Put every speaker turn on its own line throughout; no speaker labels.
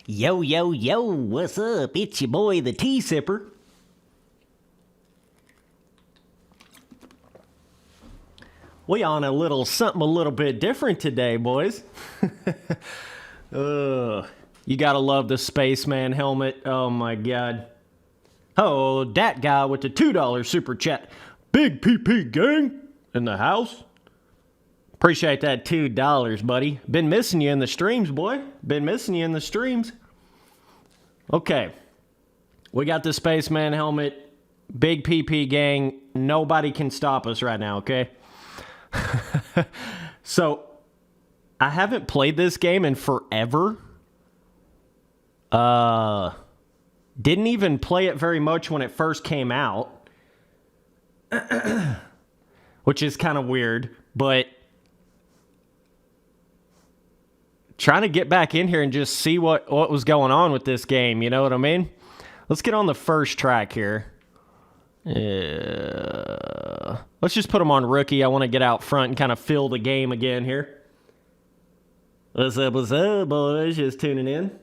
Yo, yo, yo, what's up? It's your boy, the Tea Sipper. We on a little something a little bit different today, boys. You gotta love the spaceman helmet. Oh my god. Oh, that guy with the $2 super chat. Big PP gang in the house. Appreciate that $2, buddy. Been missing you in the streams, boy. Been missing you in the streams. Okay. We got the spaceman helmet. Big PP gang. Nobody can stop us right now, okay? So, I haven't played this game in forever. Didn't even play it very much when it first came out. Which is kind of weird, but trying to get back in here and just see what was going on with this game, you know what I mean? Let's get on the first track here. Let's just put them on rookie. I want to get out front and kind of feel the game again here. What's up, boys? Just tuning in.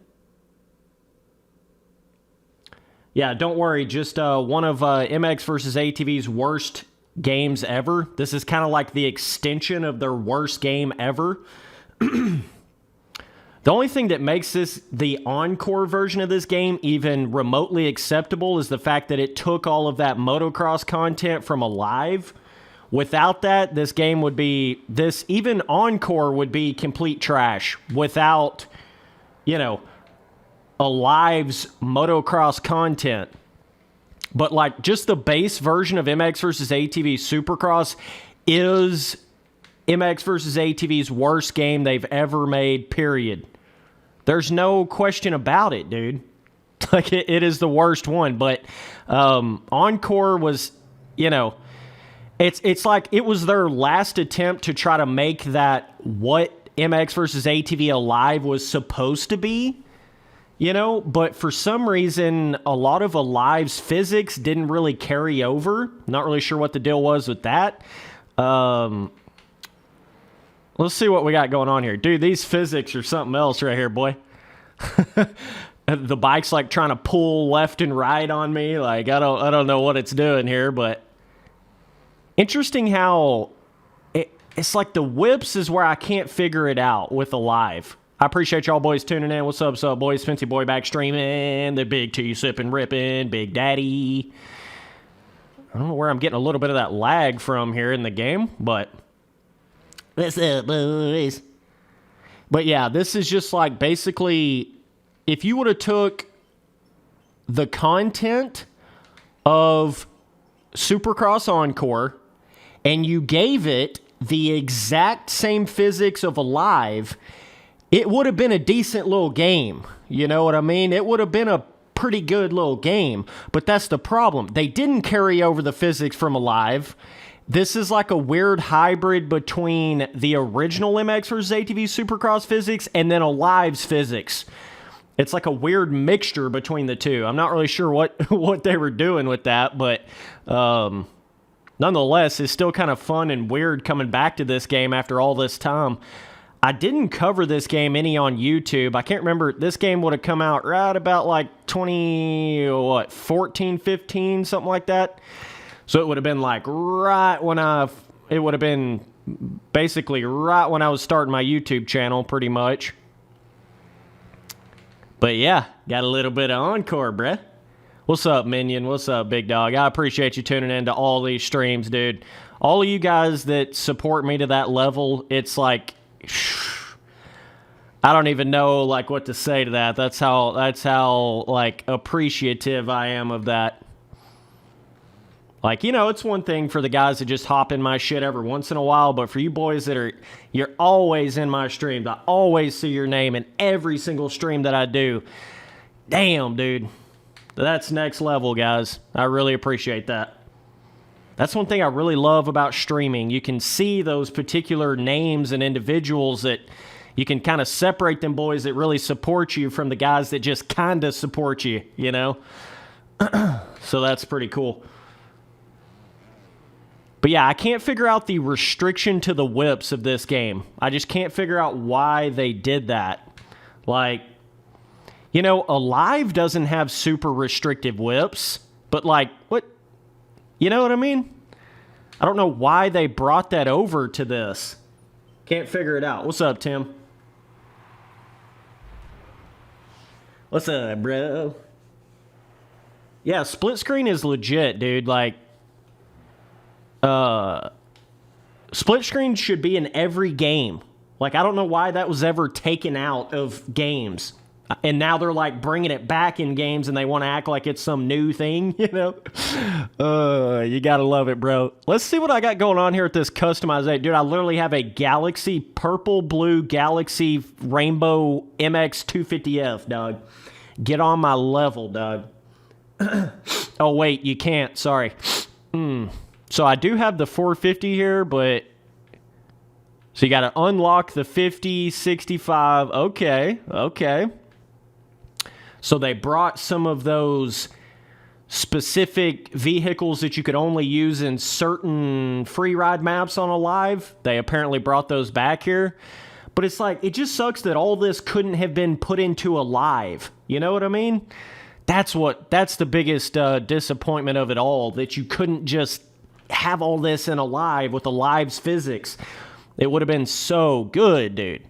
Yeah, don't worry. Just one of MX versus ATV's worst games ever. This is kind of like the extension of their worst game ever. The only thing that makes this the Encore version of this game even remotely acceptable is the fact that it took all of that motocross content from Alive. Without that, this game would be, even Encore would be complete trash without, Alive's motocross content. But like just the base version of MX versus ATV Supercross is MX versus ATV's worst game they've ever made, period. There's no question about it, dude. Like, it is the worst one. But Encore was, it's like it was their last attempt to try to make that what MX versus ATV Alive was supposed to be, But for some reason, a lot of Alive's physics didn't really carry over. Not really sure what the deal was with that. Let's see what we got going on here. Dude, these physics are something else right here, boy. The bike's like trying to pull left and right on me. Like, I don't know what it's doing here, but interesting how it's like the whips is where I can't figure it out with Alive. I appreciate y'all boys tuning in. What's up, boys? Fancy Boy back streaming. The big tea sipping, ripping, Big Daddy. I don't know where I'm getting a little bit of that lag from here in the game, but what's up, boys? But yeah, this is just like basically, if you would have took the content of Supercross Encore and you gave it the exact same physics of Alive, it would have been a decent little game. You know what I mean? It would have been a pretty good little game. But that's the problem. They didn't carry over the physics from Alive. This is like a weird hybrid between the original MX vs. ATV Supercross physics and then Alive's physics. It's like a weird mixture between the two. I'm not really sure what they were doing with that, but nonetheless, it's still kind of fun and weird coming back to this game after all this time. I didn't cover this game any on YouTube. I can't remember. This game would have come out right about like 14, 15, something like that. So it would have been like it would have been basically right when I was starting my YouTube channel, pretty much. But yeah, got a little bit of Encore, bruh. What's up, Minion? What's up, Big Dog? I appreciate you tuning in to all these streams, dude. All of you guys that support me to that level, it's like, I don't even know like what to say to that. That's how like appreciative I am of that. Like, it's one thing for the guys that just hop in my shit every once in a while, but for you boys you're always in my streams. I always see your name in every single stream that I do. Damn, dude. That's next level, guys. I really appreciate that. That's one thing I really love about streaming. You can see those particular names and individuals that you can kind of separate them boys that really support you from the guys that just kind of support you, So that's pretty cool. But yeah, I can't figure out the restriction to the whips of this game. I just can't figure out why they did that. Like, You know, Alive doesn't have super restrictive whips, but like, what? You know what I mean? I don't know why they brought that over to this. Can't figure it out. What's up, Tim? What's up, bro? Yeah, split screen is legit, dude. Like, split screen should be in every game. Like, I don't know why that was ever taken out of games. And now they're like bringing it back in games and they want to act like it's some new thing, you know? You gotta love it, bro. Let's see what I got going on here with this customization. Dude, I literally have a Galaxy purple, blue, Galaxy Rainbow MX 250F, dog. Get on my level, dog. Oh, wait, you can't. Sorry. So I do have the 450 here, but... So you got to unlock the 50, 65. Okay. So they brought some of those specific vehicles that you could only use in certain free ride maps on Alive. They apparently brought those back here. But it's like, it just sucks that all this couldn't have been put into Alive. You know what I mean? That's the biggest disappointment of it all, that you couldn't just have all this in Alive with Alive's physics. It would have been so good, dude.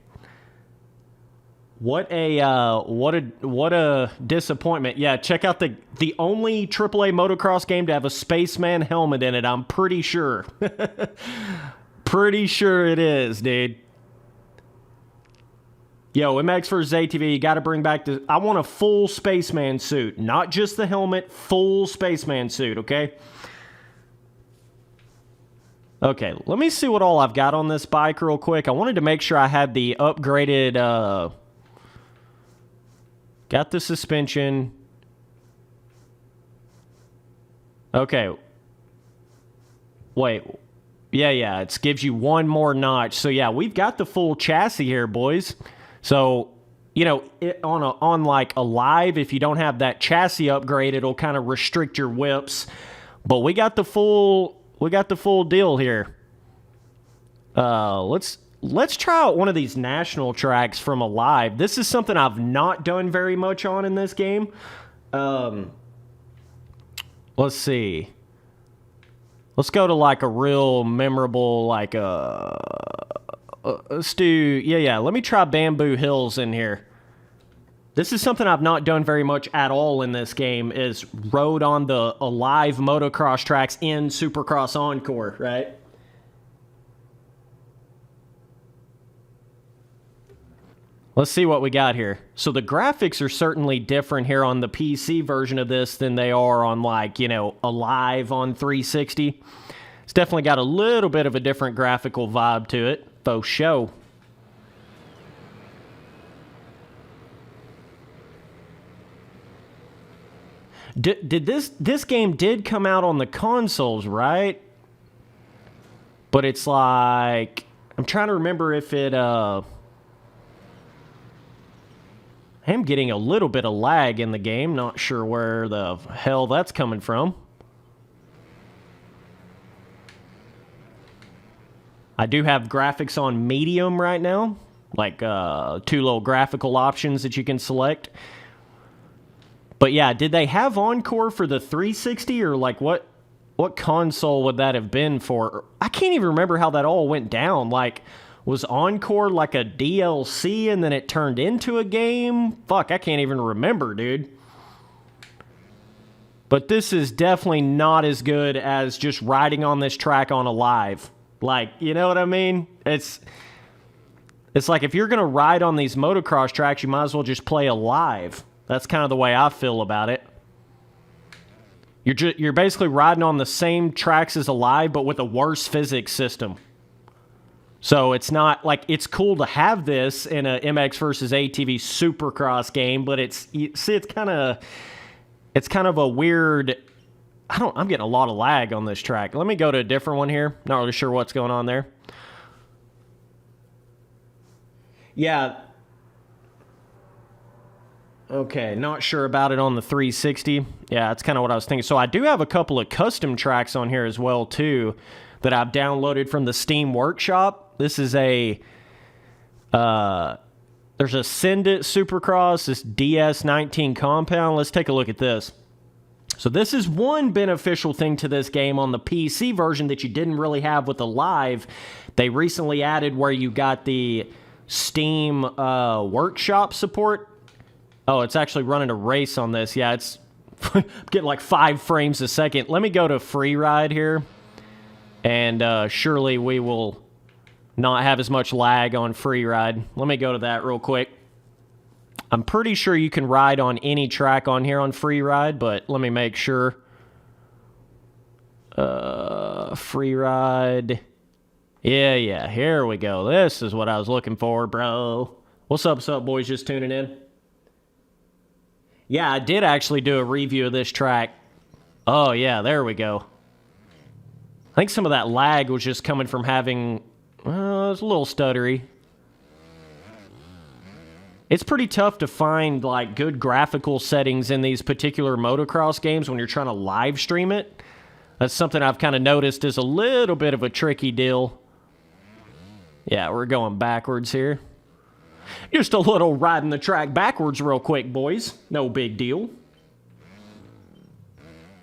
What a disappointment. Yeah, check out the only AAA motocross game to have a spaceman helmet in it, I'm pretty sure. Pretty sure it is, dude. Yo, MX vs. ATV, you got to bring back I want a full spaceman suit. Not just the helmet, full spaceman suit, okay? Okay, let me see what all I've got on this bike real quick. I wanted to make sure I had the upgraded, got the suspension. Okay. Wait. Yeah, it gives you one more notch. So yeah, we've got the full chassis here, boys. So, you know, on like Alive, if you don't have that chassis upgrade, it'll kind of restrict your whips. But we got the full deal here. Let's try out one of these national tracks from Alive. This is something I've not done very much on in this game. Let's see. Let's go to like a real memorable, like let's do, yeah. Let me try Bamboo Hills in here. This is something I've not done very much at all in this game, is rode on the Alive motocross tracks in Supercross Encore, right? Let's see what we got here. So the graphics are certainly different here on the PC version of this than they are on, like, you know, Alive on 360. It's definitely got a little bit of a different graphical vibe to it, faux show. Did this game did come out on the consoles, right? But it's like, I'm trying to remember if it I'm getting a little bit of lag in the game. Not sure where the hell that's coming from. I do have graphics on medium right now, like 2 little graphical options that you can select. But yeah, did they have Encore for the 360, or like what console would that have been for? I can't even remember how that all went down. Like, was Encore like a DLC and then it turned into a game? Fuck, I can't even remember, dude. But this is definitely not as good as just riding on this track on Alive. Like, you know what I mean? It's like, if you're going to ride on these motocross tracks, you might as well just play Alive. That's kind of the way I feel about it. You're basically riding on the same tracks as Alive, but with a worse physics system. So it's not like, it's cool to have this in a MX vs. ATV Supercross game, but it's kind of a weird. I'm getting a lot of lag on this track. Let me go to a different one here. Not really sure what's going on there. Yeah. Okay, not sure about it on the 360. Yeah, that's kind of what I was thinking. So I do have a couple of custom tracks on here as well, too, that I've downloaded from the Steam Workshop. This is a There's a Send It Supercross, this DS19 compound. Let's take a look at this. So this is one beneficial thing to this game on the PC version that you didn't really have with the Live. They recently added where you got the Steam Workshop support. Oh, it's actually running a race on this. Yeah, it's getting like 5 frames a second. Let me go to free ride here. And surely we will not have as much lag on free ride. Let me go to that real quick. I'm pretty sure you can ride on any track on here on free ride, but let me make sure. Free ride. Yeah, here we go. This is what I was looking for, bro. What's up, boys? Just tuning in? Yeah, I did actually do a review of this track. Oh, yeah, there we go. I think some of that lag was just coming from having... it's a little stuttery. It's pretty tough to find, like, good graphical settings in these particular motocross games when you're trying to live stream it. That's something I've kind of noticed is a little bit of a tricky deal. Yeah, we're going backwards here. Just a little riding the track backwards real quick, boys. No big deal.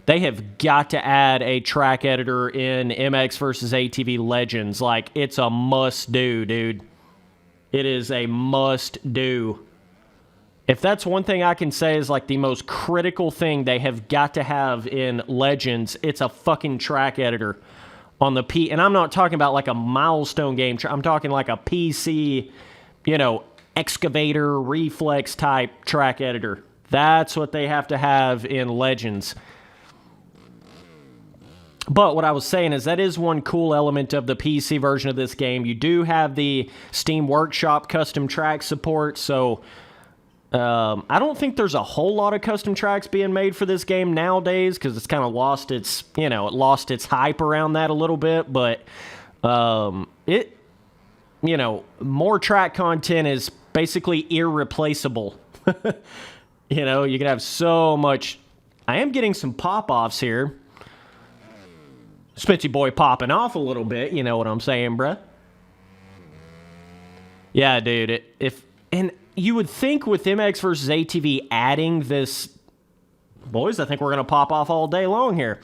They have got to add a track editor in MX vs. ATV Legends. Like, it's a must-do, dude. It is a must-do. If that's one thing I can say is, like, the most critical thing they have got to have in Legends, it's a fucking track editor on the P. And I'm not talking about, like, a milestone game. I'm talking like a PC, you know, excavator, reflex type track editor. That's what they have to have in Legends. But what I was saying is that is one cool element of the PC version of this game. You do have the Steam Workshop custom track support, so I don't think there's a whole lot of custom tracks being made for this game nowadays because it's kind of lost its, you know, it lost its hype around that a little bit. But it, you know, more track content is basically irreplaceable. You know, you can have so much. I am getting some pop-offs here. Spitzy boy popping off a little bit, you know what I'm saying, bruh? Yeah, dude, and you would think with MX vs. ATV adding this... Boys, I think we're going to pop off all day long here.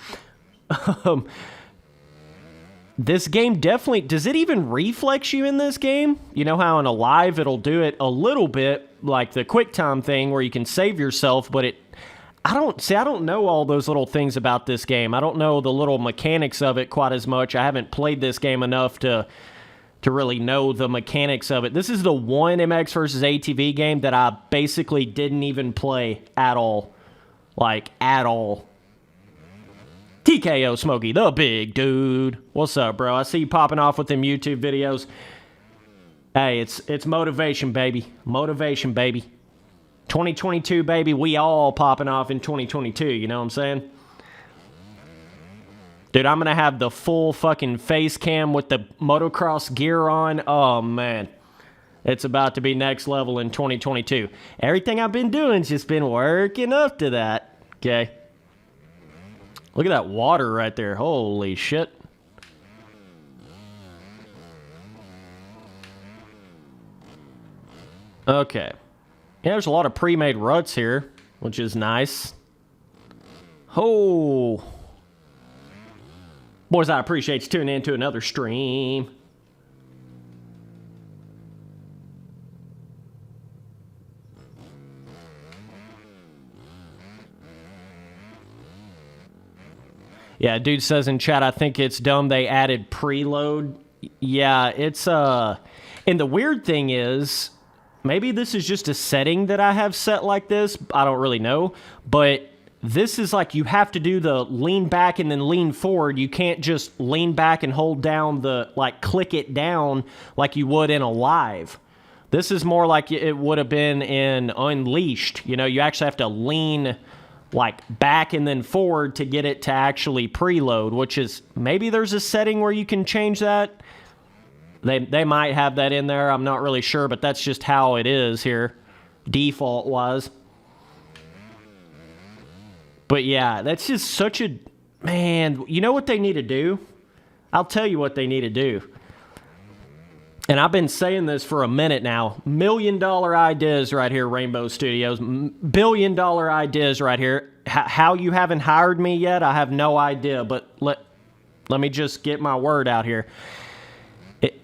This game definitely... Does it even reflex you in this game? You know how in a live it'll do it a little bit, like the QuickTime thing where you can save yourself, but it... I don't know all those little things about this game. I don't know the little mechanics of it quite as much. I haven't played this game enough to really know the mechanics of it. This is the one MX vs. ATV game that I basically didn't even play at all. Like, at all. TKO Smokey, the big dude. What's up, bro? I see you popping off with them YouTube videos. Hey, it's motivation, baby. Motivation, baby. 2022, baby, we all popping off in 2022, you know what I'm saying? Dude, I'm going to have the full fucking face cam with the motocross gear on. Oh, man. It's about to be next level in 2022. Everything I've been doing's just been working up to that. Okay. Look at that water right there. Holy shit. Okay. Yeah, there's a lot of pre-made ruts here, which is nice. Oh. Boys, I appreciate you tuning in to another stream. Yeah, dude says in chat, I think it's dumb they added preload. Yeah, it's, and the weird thing is... Maybe this is just a setting that I have set like this. I don't really know. But this is like you have to do the lean back and then lean forward. You can't just lean back and hold down the, like, click it down like you would in a live. This is more like it would have been in Unleashed. You know, you actually have to lean, like, back and then forward to get it to actually preload, which is, maybe there's a setting where you can change that. They might have that in there. I'm not really sure, but that's just how it is here, default-wise. But yeah, that's just such a... Man, you know what they need to do? I'll tell you what they need to do. and I've been saying this for a minute now, $1 million ideas right here, Rainbow Studios. $1 billion ideas right here. How you haven't hired me yet, I have no idea, but let me just get my word out here.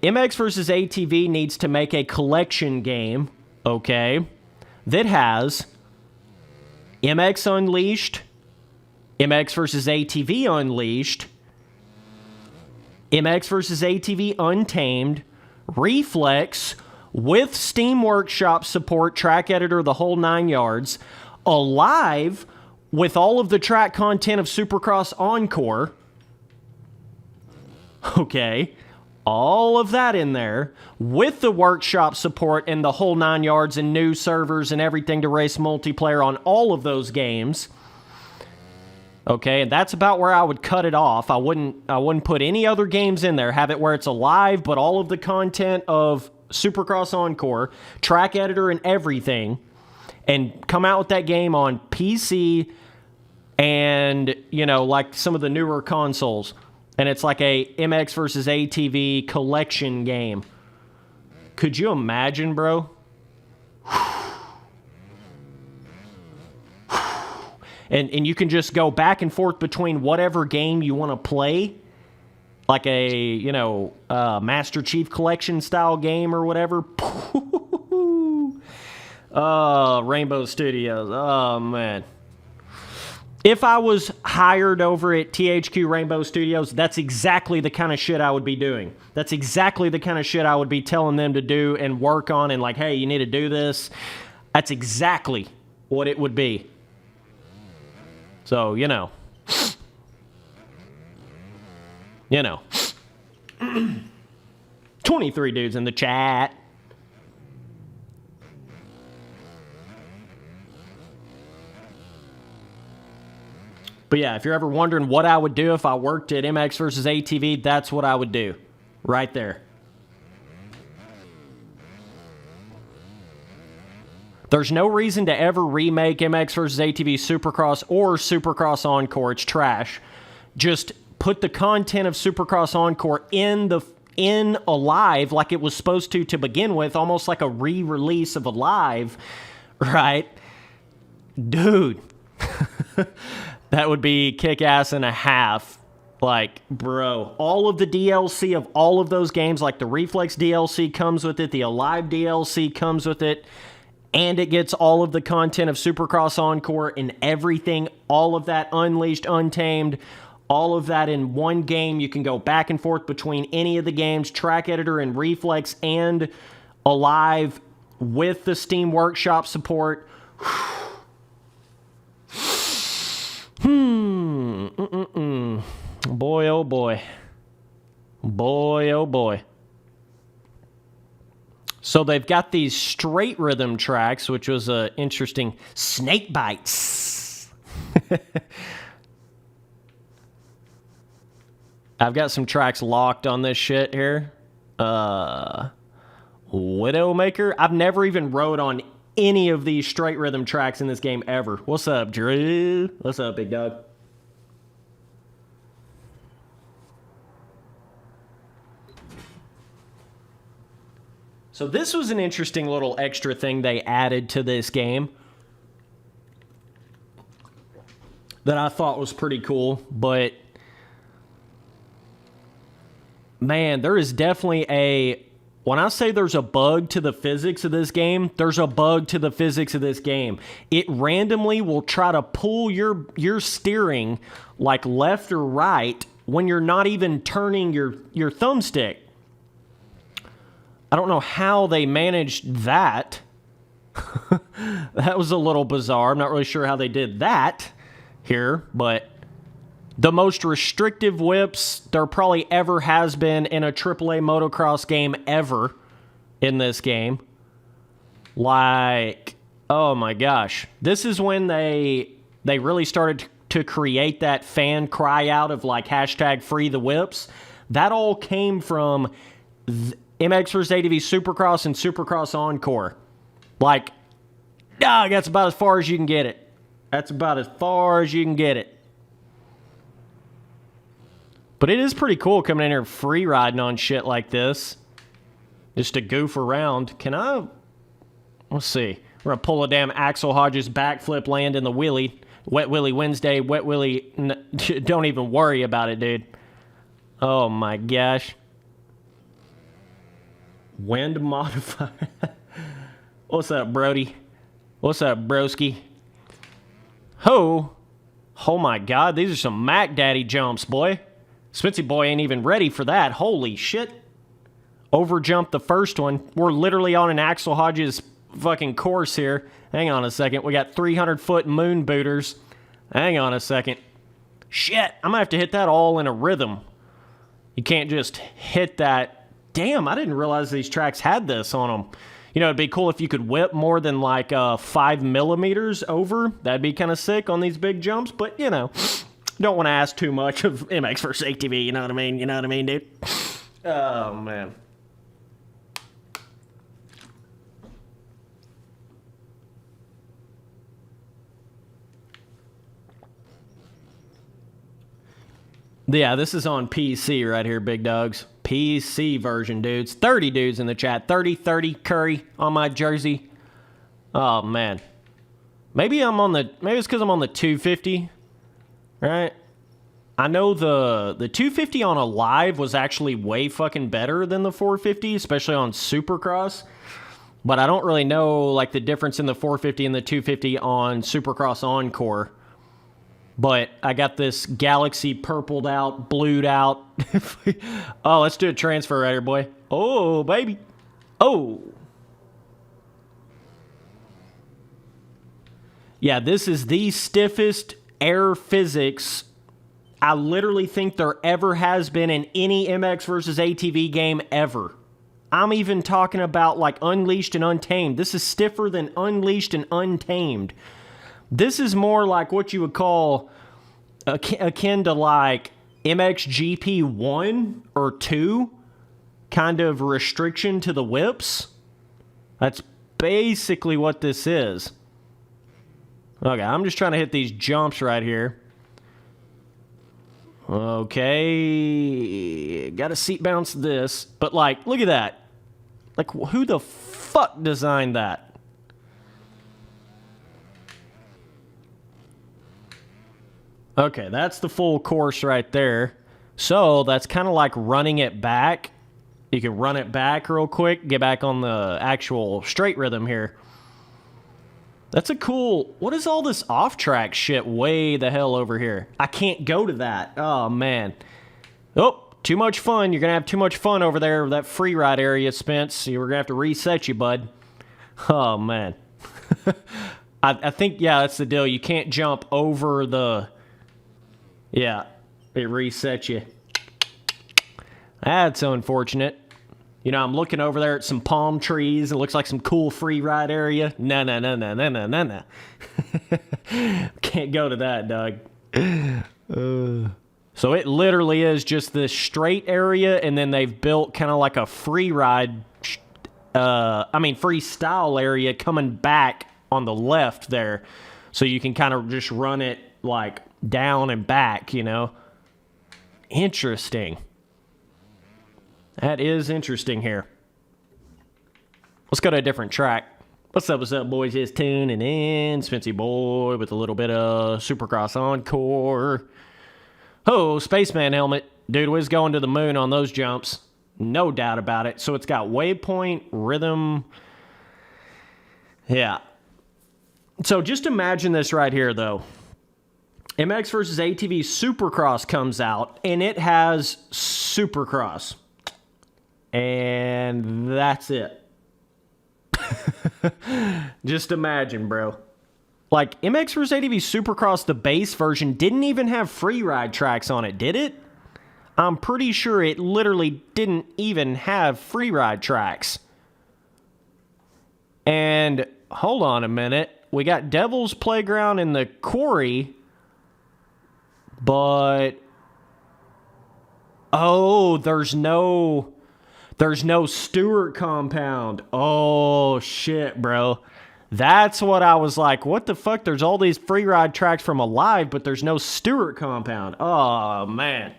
MX vs. ATV needs to make a collection game, okay, that has MX Unleashed, MX vs. ATV Unleashed, MX vs. ATV Untamed, Reflex, with Steam Workshop support, track editor, the whole 9 yards, Alive, with all of the track content of Supercross Encore, okay, all of that in there, with the workshop support and the whole 9 yards and new servers and everything to race multiplayer on all of those games. Okay, and that's about where I would cut it off. I wouldn't put any other games in there. Have it where it's alive, but all of the content of Supercross Encore, track editor and everything, and come out with that game on PC and, you know, like some of the newer consoles. And it's like a MX versus ATV collection game. Could you imagine, bro? And you can just go back and forth between whatever game you want to play. Like a, you know, Master Chief Collection style game or whatever. Rainbow Studios. Oh, man. If I was hired over at THQ Rainbow Studios, that's exactly the kind of shit I would be doing. That's exactly the kind of shit I would be telling them to do and work on and like, hey, you need to do this. That's exactly what it would be. So, you know. 23 dudes in the chat. But yeah, if you're ever wondering what I would do if I worked at MX vs. ATV, that's what I would do. Right there. There's no reason to ever remake MX vs. ATV Supercross or Supercross Encore. It's trash. Just put the content of Supercross Encore in Alive like it was supposed to begin with, almost like a re-release of Alive, right? Dude. That would be kick-ass and a half. Like, bro, all of the DLC of all of those games, like the Reflex DLC comes with it, the Alive DLC comes with it, and it gets all of the content of Supercross Encore and everything, all of that Unleashed, Untamed, all of that in one game. You can go back and forth between any of the games, track editor and Reflex and Alive with the Steam Workshop support. Boy, oh boy. Boy, oh boy. So they've got these straight rhythm tracks, which was a interesting snake bites. I've got some tracks locked on this shit here. Widowmaker. I've never even rode on any of these straight rhythm tracks in this game ever. What's up, Drew? What's up, big dog? So this was an interesting little extra thing they added to this game that I thought was pretty cool, but man, there is definitely when I say there's a bug to the physics of this game, there's a bug to the physics of this game. It randomly will try to pull your steering like left or right when you're not even turning your thumbstick. I don't know how they managed that. That was a little bizarre. I'm not really sure how they did that here, but the most restrictive whips there probably ever has been in a AAA motocross game ever in this game. Like, oh my gosh. This is when they really started to create that fan cry out of like hashtag free the whips. That all came from MX vs. ATV Supercross and Supercross Encore. Like, that's about as far as you can get it. That's about as far as you can get it. But it is pretty cool coming in here free riding on shit like this. just to goof around. Can I? Let's see. We're gonna pull a damn Axel Hodges backflip, land in the wheelie. Wet Willie Wednesday, Wet Willie. Don't even worry about it, dude. Oh my gosh. Wind modifier. What's up, Brody? What's up, broski? Ho! Oh my god, these are some Mac Daddy jumps, boy. Spency boy ain't even ready for that. Holy shit. Overjumped the first one. We're literally on an Axel Hodges fucking course here. Hang on a second. We got 300-foot moon booters. Hang on a second. Shit, I'm gonna have to hit that all in a rhythm. You can't just hit that. Damn, I didn't realize these tracks had this on them. You know, it'd be cool if you could whip more than like 5 millimeters over. That'd be kind of sick on these big jumps. But, you know, don't want to ask too much of MX vs. ATV. You know what I mean? You know what I mean, dude? Oh, man. Yeah, this is on PC right here, big dogs. PC version, dudes. 30 dudes in the chat. 30 Curry on my jersey. Oh, man. Maybe it's because I'm on the 250, right? I know the 250 on a live was actually way fucking better than the 450, especially on Supercross. But I don't really know, like, the difference in the 450 and the 250 on Supercross Encore. But I got this Galaxy purpled out, blued out. Oh, let's do a transfer right here, boy. Oh, baby. Oh. Yeah, this is the stiffest air physics I literally think there ever has been in any MX versus ATV game ever. I'm even talking about like Unleashed and Untamed. This is stiffer than Unleashed and Untamed. This is more like what you would call akin to like MXGP 1 or 2 kind of restriction to the whips. That's basically what this is. Okay, I'm just trying to hit these jumps right here. Okay, gotta seat bounce this. But like, look at that. Like, who the fuck designed that? Okay, that's the full course right there. So that's kind of like running it back. You can run it back real quick, get back on the actual straight rhythm here. That's a cool... What is all this off-track shit way the hell over here? I can't go to that. Oh, man. Oh, too much fun. You're going to have too much fun over there with that free ride area, Spence. We're going to have to reset you, bud. Oh, man. I think, yeah, that's the deal. You can't jump over the... Yeah, it resets you. That's unfortunate. You know, I'm looking over there at some palm trees. It looks like some cool free ride area. No. Can't go to that, dog. So it literally is just this straight area, and then they've built kind of like a free ride, freestyle area coming back on the left there. So you can kind of just run it like down and back, you know. Interesting. That is interesting here. Let's go to a different track. What's up, boys? Just tuning in. Spency boy with a little bit of Supercross Encore. Oh, Spaceman helmet. Dude, was going to the moon on those jumps. No doubt about it. So it's got waypoint, rhythm. Yeah. So just imagine this right here, though. MX versus ATV Supercross comes out, and it has Supercross. And that's it. Just imagine, bro. Like, MX vs. ATV Supercross, the base version, didn't even have free ride tracks on it, did it? I'm pretty sure it literally didn't even have free ride tracks. And, hold on a minute. We got Devil's Playground in the quarry, but... Oh, there's no Stewart compound. Oh, shit, bro. That's what I was like, what the fuck? There's all these free ride tracks from Alive, but there's no Stewart compound. Oh, man.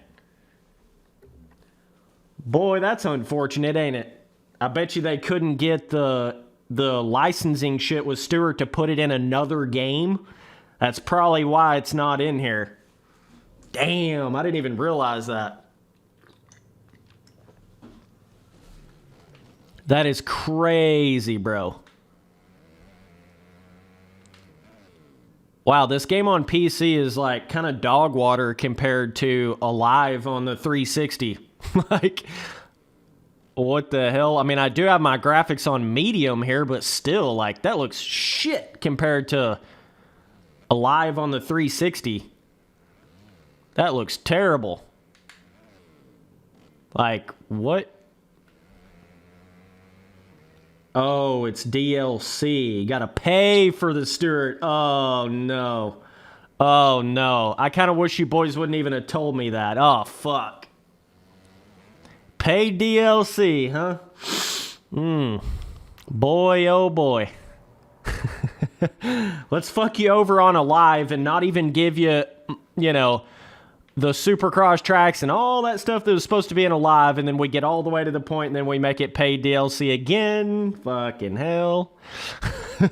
Boy, that's unfortunate, ain't it? I bet you they couldn't get the licensing shit with Stewart to put it in another game. That's probably why it's not in here. Damn, I didn't even realize that. That is crazy, bro. Wow, this game on PC is like kind of dog water compared to Alive on the 360. Like, what the hell? I mean, I do have my graphics on medium here, but still, like, that looks shit compared to Alive on the 360. That looks terrible. Like, what? Oh, it's DLC. Gotta pay for the Stewart. Oh, no. Oh, no. I kind of wish you boys wouldn't even have told me that. Oh, fuck. Pay DLC, huh? Boy, oh, boy. Let's fuck you over on Alive and not even give you, you know, the Supercross tracks and all that stuff that was supposed to be in Alive, and then we get all the way to the point and then we make it paid DLC again. Fucking hell. You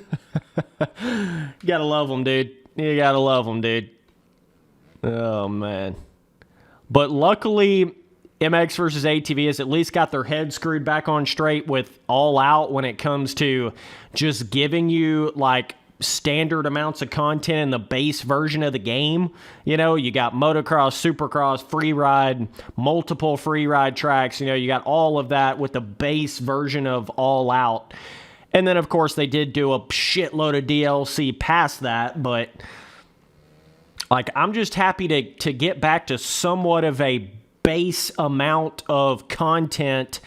gotta love them, dude. You gotta love them, dude. Oh, man. But luckily, MX versus ATV has at least got their head screwed back on straight with All Out when it comes to just giving you, like, standard amounts of content in the base version of the game. You know, you got motocross, supercross, free ride, multiple free ride tracks. You know, you got all of that with the base version of All Out. And then, of course, they did do a shitload of DLC past that, but like, I'm just happy to get back to somewhat of a base amount of content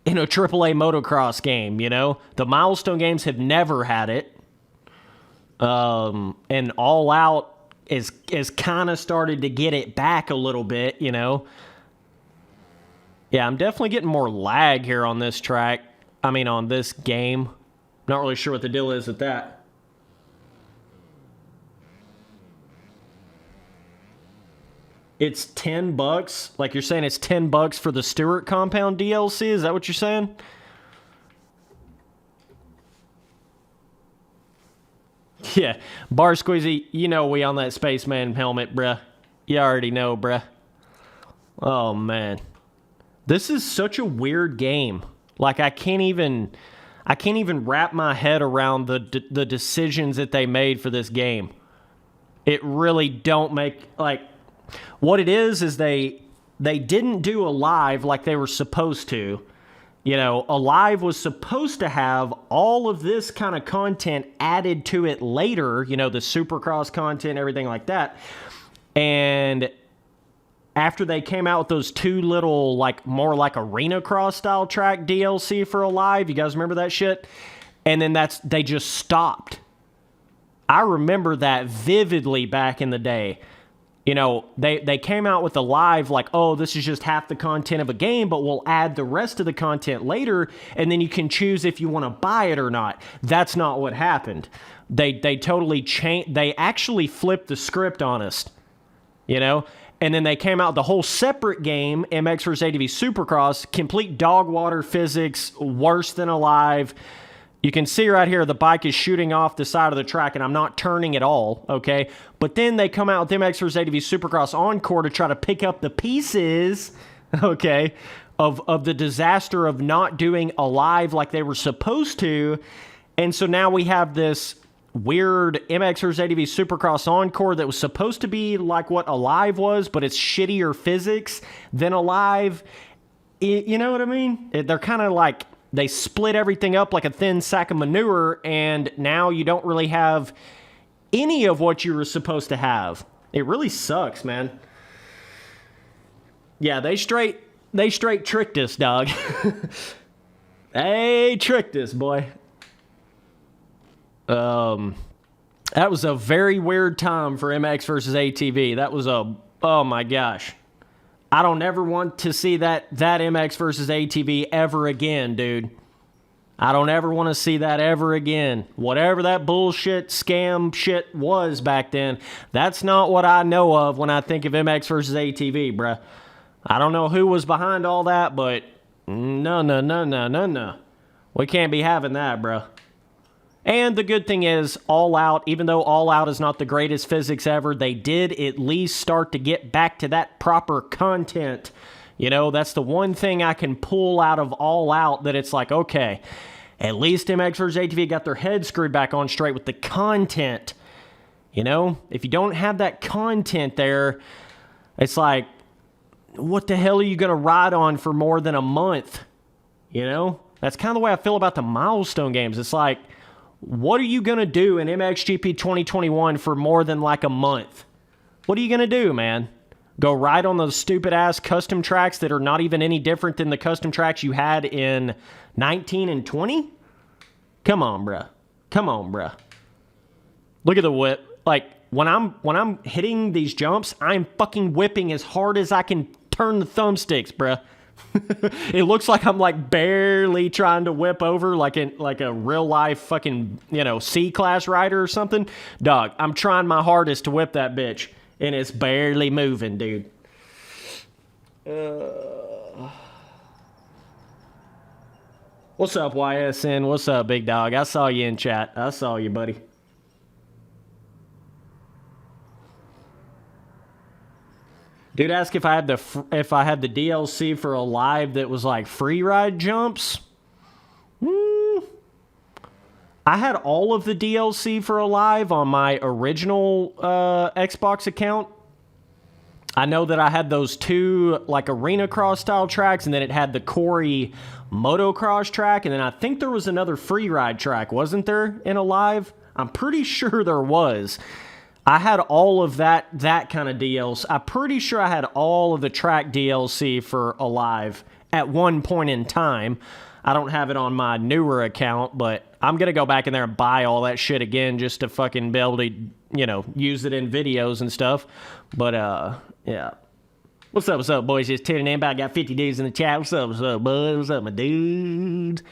in a AAA motocross game, you know? The milestone games have never had it. And All Out is kind of started to get it back a little bit, you know? Yeah, I'm definitely getting more lag here on this track. I mean, on this game. Not really sure what the deal is with that. It's $10. Like, you're saying it's $10 for the Stewart Compound DLC? Is that what you're saying? Yeah, Bar Squeezy, you know we on that Spaceman helmet, bruh. You already know, bruh. Oh, man. This is such a weird game. Like, I can't even wrap my head around the decisions that they made for this game. It really don't make, like, what it is they didn't do Alive like they were supposed to. You know, Alive was supposed to have all of this kind of content added to it later, you know, the Supercross content, everything like that. And after they came out with those two little, like, more like Arena Cross style track DLC for Alive, you guys remember that shit? And then they just stopped. I remember that vividly back in the day. You know, they came out with Alive like, oh, this is just half the content of a game, but we'll add the rest of the content later, and then you can choose if you want to buy it or not. That's not what happened. They totally changed. They actually flipped the script on us, you know? And then they came out with the whole separate game, MX vs. ATV Supercross, complete dog water physics, worse than Alive. You can see right here, the bike is shooting off the side of the track, and I'm not turning at all, okay? But then they come out with MX vs. ATV Supercross Encore to try to pick up the pieces, okay, of the disaster of not doing Alive like they were supposed to. And so now we have this weird MX vs. ATV Supercross Encore that was supposed to be like what Alive was, but it's shittier physics than Alive. You know what I mean? They're kind of like, they split everything up like a thin sack of manure, and now you don't really have any of what you were supposed to have. It really sucks, man. Yeah, they straight tricked us, dog. They tricked us, boy. That was a very weird time for MX versus ATV. That was oh my gosh. I don't ever want to see that MX versus ATV ever again, dude. I don't ever want to see that ever again. Whatever that bullshit scam shit was back then, that's not what I know of when I think of MX versus ATV, bruh. I don't know who was behind all that, but No, no, no, no, no, no. We can't be having that, bro. And the good thing is, All Out, even though All Out is not the greatest physics ever, they did at least start to get back to that proper content. You know, that's the one thing I can pull out of All Out, that it's like, okay, at least MX vs. ATV got their head screwed back on straight with the content. You know, if you don't have that content there, it's like, what the hell are you going to ride on for more than a month? You know, that's kind of the way I feel about the milestone games. It's like, what are you going to do in MXGP 2021 for more than like a month? What are you going to do, man? Go ride on those stupid-ass custom tracks that are not even any different than the custom tracks you had in 19 and 20? Come on, bruh. Come on, bruh. Look at the whip. Like, when I'm hitting these jumps, I'm fucking whipping as hard as I can turn the thumbsticks, bruh. It looks like I'm like barely trying to whip over like a real life fucking, you know, C-class rider or something. Dog, I'm trying my hardest to whip that bitch, and it's barely moving, dude. What's up, YSN? What's up, big dog? I saw you in chat. I saw you, buddy. Dude asked if I had the DLC for Alive that was like free ride jumps. I had all of the DLC for Alive on my original Xbox account. I know that I had those two like arena cross style tracks, and then it had the Corey motocross track, and then I think there was another free ride track, wasn't there, in Alive? I'm pretty sure there was. I had all of that kind of DLC. I'm pretty sure I had all of the track DLC for Alive at one point in time. I don't have it on my newer account, but I'm going to go back in there and buy all that shit again just to fucking be able to, you know, use it in videos and stuff. But, yeah. What's up, boys? Just tuning in. I got 50 dudes in the chat. What's up, bud? What's up, my dude?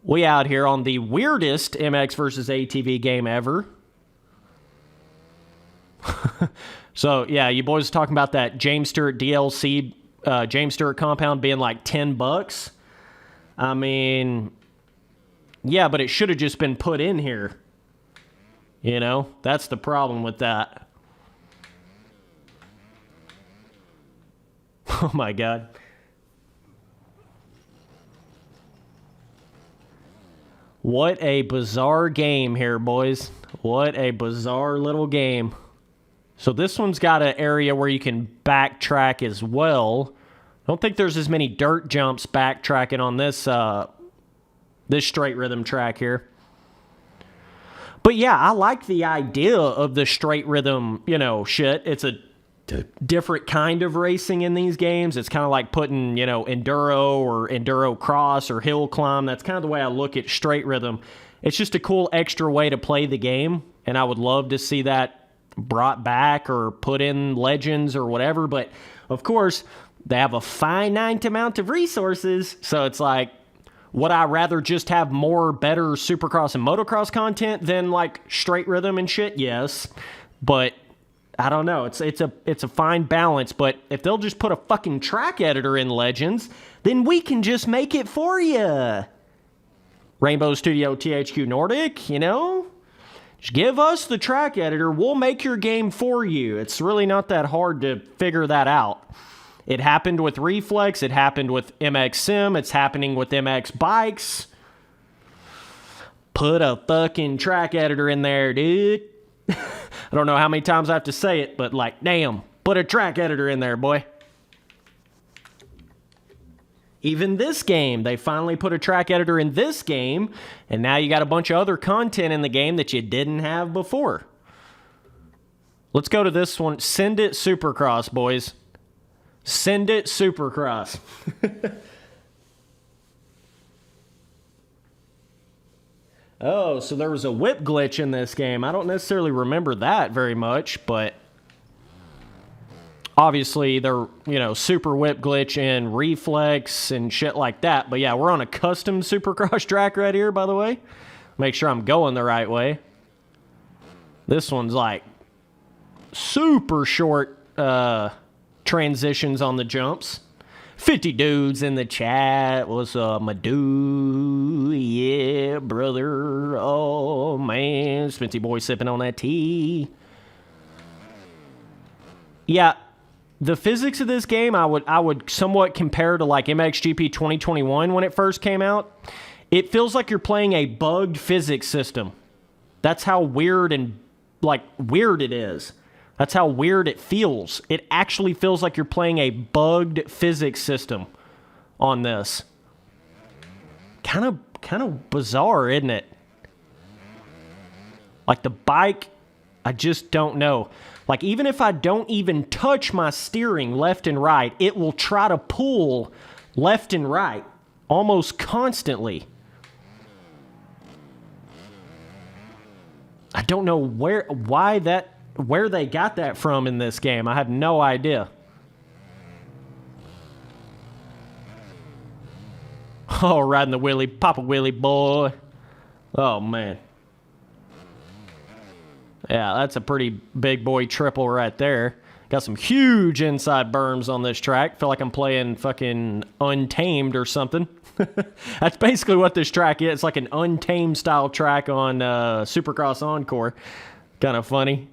We out here on the weirdest MX vs. ATV game ever. So, yeah, you boys talking about that James Stewart DLC, James Stewart compound being like $10. I mean, yeah, but it should have just been put in here. You know, that's the problem with that. Oh, my God. What a bizarre game here, boys. What a bizarre little game. So this one's got an area where you can backtrack as well. I don't think there's as many dirt jumps backtracking on this this straight rhythm track here. But yeah, I like the idea of the straight rhythm, you know, shit. It's a different kind of racing in these games. It's kind of like putting, you know, enduro or enduro cross or hill climb. That's kind of the way I look at straight rhythm. It's just a cool extra way to play the game, and I would love to see that brought back or put in Legends or whatever, but of course they have a finite amount of resources, so it's like, would I rather just have more better Supercross and Motocross content than like straight rhythm and shit? Yes, but I don't know, it's a fine balance. But if they'll just put a fucking track editor in Legends, then we can just make it for you. Rainbow Studio THQ Nordic, you know? Just give us the track editor. We'll make your game for you. It's really not that hard to figure that out. It happened with Reflex. It happened with MX Sim. It's happening with MX Bikes. Put a fucking track editor in there, dude. I don't know how many times I have to say it, but like, damn, put a track editor in there, boy. Even this game, they finally put a track editor in this game, and now you got a bunch of other content in the game that you didn't have before. Let's go to this one. Send it Supercross, boys. Send it Supercross. Oh, so there was a whip glitch in this game. I don't necessarily remember that very much, but obviously, they're, you know, super whip glitch and reflex and shit like that. But yeah, we're on a custom Supercross track right here, by the way. Make sure I'm going the right way. This one's like super short transitions on the jumps. 50 dudes in the chat. What's up, my dude? Yeah, brother. Oh, man. Spency boy sipping on that tea. Yeah, the physics of this game, I would somewhat compare to like MXGP 2021 when it first came out. It feels like you're playing a bugged physics system. That's how weird and weird it is. That's how weird it feels. It actually feels like you're playing a bugged physics system on this. Kind of bizarre, isn't it? Like the bike, I just don't know. Like even if I don't even touch my steering left and right, it will try to pull left and right almost constantly. I don't know where they got that from in this game. I have no idea. Oh, riding the wheelie. Pop a wheelie, boy. Oh, man. Yeah, that's a pretty big boy triple right there. Got some huge inside berms on this track. Feel like I'm playing fucking Untamed or something. That's basically what this track is. It's like an Untamed style track on Supercross Encore. Kind of funny.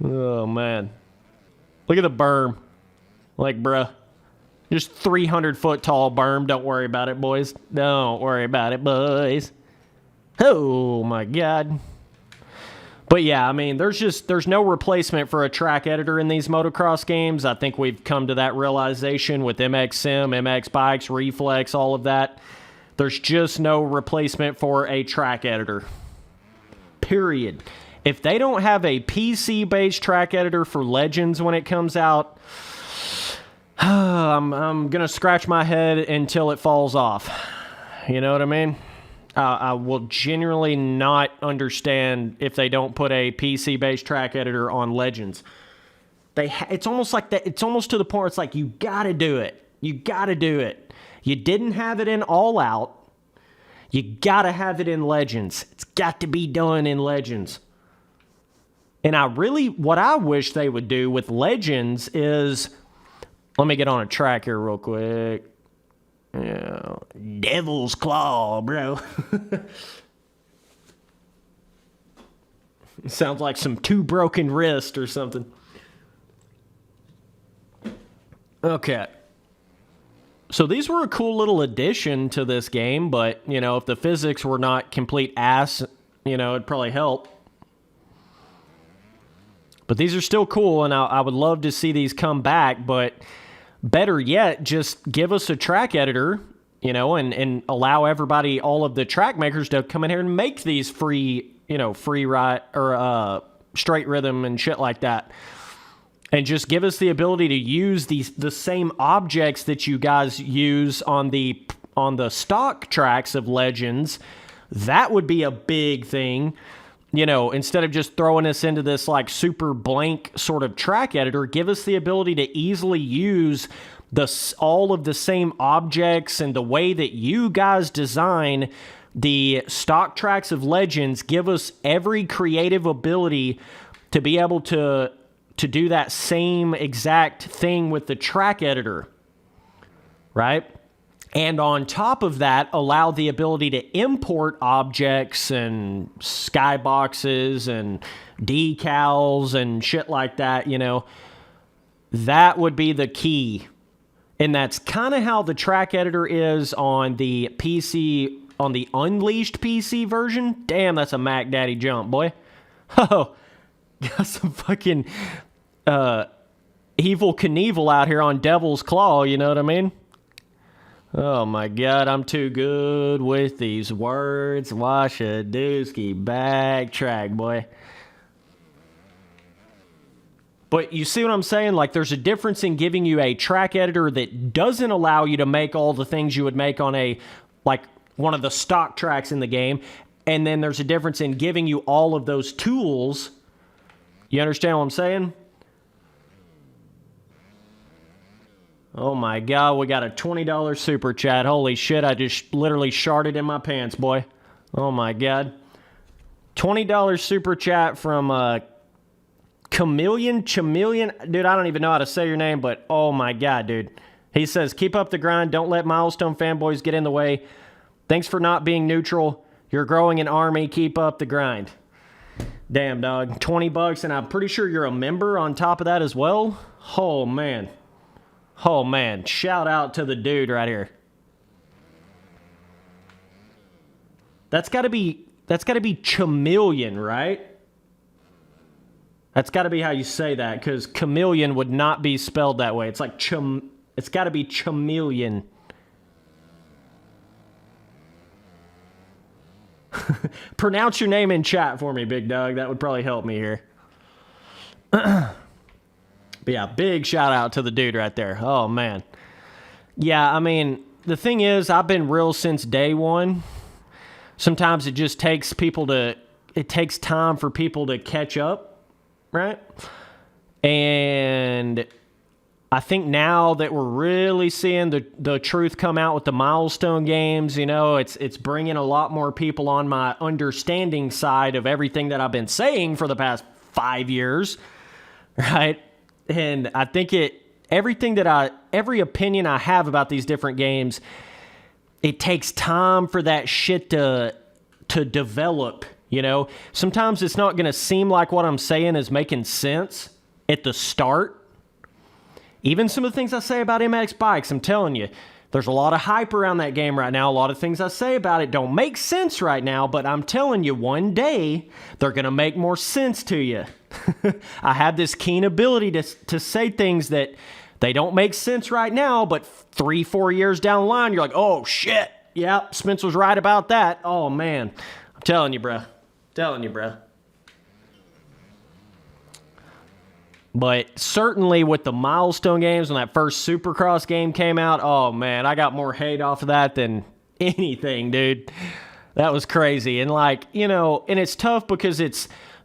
Oh, man. Look at the berm. Like, bruh. Just 300-foot tall berm. Don't worry about it, boys. Don't worry about it, boys. Oh, my God. But yeah, I mean, there's no replacement for a track editor in these motocross games. I think we've come to that realization with MX Sim, MX Bikes, Reflex, all of that. There's just no replacement for a track editor. Period. If they don't have a PC-based track editor for Legends when it comes out, I'm going to scratch my head until it falls off. You know what I mean? I will genuinely not understand if they don't put a PC-based track editor on Legends. It's almost like that. It's almost to the point where it's like, you got to do it. You got to do it. You didn't have it in All Out. You got to have it in Legends. It's got to be done in Legends. And what I wish they would do with Legends is, let me get on a track here real quick. Yeah, Devil's Claw, bro. Sounds like some two broken wrist or something. Okay. So these were a cool little addition to this game, but, you know, if the physics were not complete ass, you know, it'd probably help. But these are still cool, and I would love to see these come back, but better yet, just give us a track editor, you know, and allow everybody, all of the track makers, to come in here and make these free ride or straight rhythm and shit like that. And just give us the ability to use the same objects that you guys use on the stock tracks of Legends. That would be a big thing. You know, instead of just throwing us into this like super blank sort of track editor, give us the ability to easily use all of the same objects and the way that you guys design the stock tracks of Legends. Give us every creative ability to be able to do that same exact thing with the track editor, right? And on top of that, allow the ability to import objects and skyboxes and decals and shit like that, you know. That would be the key. And that's kind of how the track editor is on the PC, on the Unleashed PC version. Damn, that's a Mac Daddy jump, boy. Oh, got some fucking Evil Knievel out here on Devil's Claw, you know what I mean? Oh my God, I'm too good with these words. Wash a dooski backtrack, boy. But you see what I'm saying? Like, there's a difference in giving you a track editor that doesn't allow you to make all the things you would make on one of the stock tracks in the game. And then there's a difference in giving you all of those tools. You understand what I'm saying? Oh my God, we got a $20 super chat. Holy shit, I just literally sharted in my pants, boy. Oh my God. $20 super chat from Chameleon. Dude, I don't even know how to say your name, but oh my God, dude. He says, keep up the grind. Don't let milestone fanboys get in the way. Thanks for not being neutral. You're growing an army. Keep up the grind. Damn, dog. $20, and I'm pretty sure you're a member on top of that as well. Oh, man. Oh, man. Shout out to the dude right here. That's got to be chameleon, right? That's got to be how you say that, because chameleon would not be spelled that way. It's like it's got to be chameleon. Pronounce your name in chat for me, big dog. That would probably help me here. But yeah, big shout out to the dude right there. Oh, man. Yeah, I mean, the thing is, I've been real since day one. Sometimes it just takes it takes time for people to catch up, right? And I think now that we're really seeing the truth come out with the milestone games, you know, it's bringing a lot more people on my understanding side of everything that I've been saying for the past 5 years, right? And I think every opinion I have about these different games, it takes time for that shit to develop, you know? Sometimes it's not going to seem like what I'm saying is making sense at the start. Even some of the things I say about MX bikes, I'm telling you, there's a lot of hype around that game right now. A lot of things I say about it don't make sense right now, but I'm telling you, one day, they're going to make more sense to you. I have this keen ability to say things that they don't make sense right now, but 3-4 years down the line, you're like, oh, shit. Yep, Spence was right about that. Oh, man. I'm telling you, bruh. But certainly with the milestone games, when that first Supercross game came out, oh, man, I got more hate off of that than anything, dude. That was crazy. And, like, you know, and it's tough because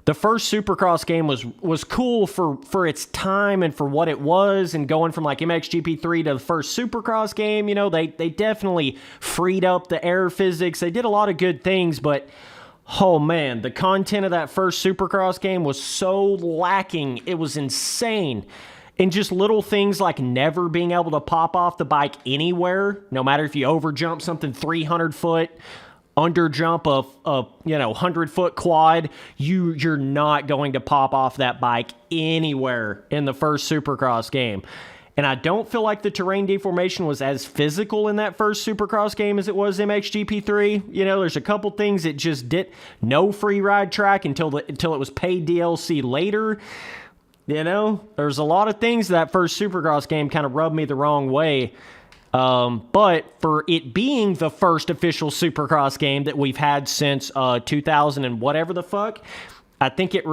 the first Supercross game was cool for its time and for what it was, and going from like MXGP3 to the first Supercross game, you know, they definitely freed up the air physics. They did a lot of good things, but oh man, the content of that first Supercross game was so lacking. It was insane. And just little things like never being able to pop off the bike anywhere, no matter if you overjump something 300 foot, underjump a 100-foot quad, you're not going to pop off that bike anywhere in the first Supercross game. And I don't feel like the terrain deformation was as physical in that first Supercross game as it was MXGP3. You know, there's a couple things it just did. No free ride track until it was paid DLC later. You know, there's a lot of things that first Supercross game kind of rubbed me the wrong way. But for it being the first official Supercross game that we've had since 2000 and whatever the fuck, I think it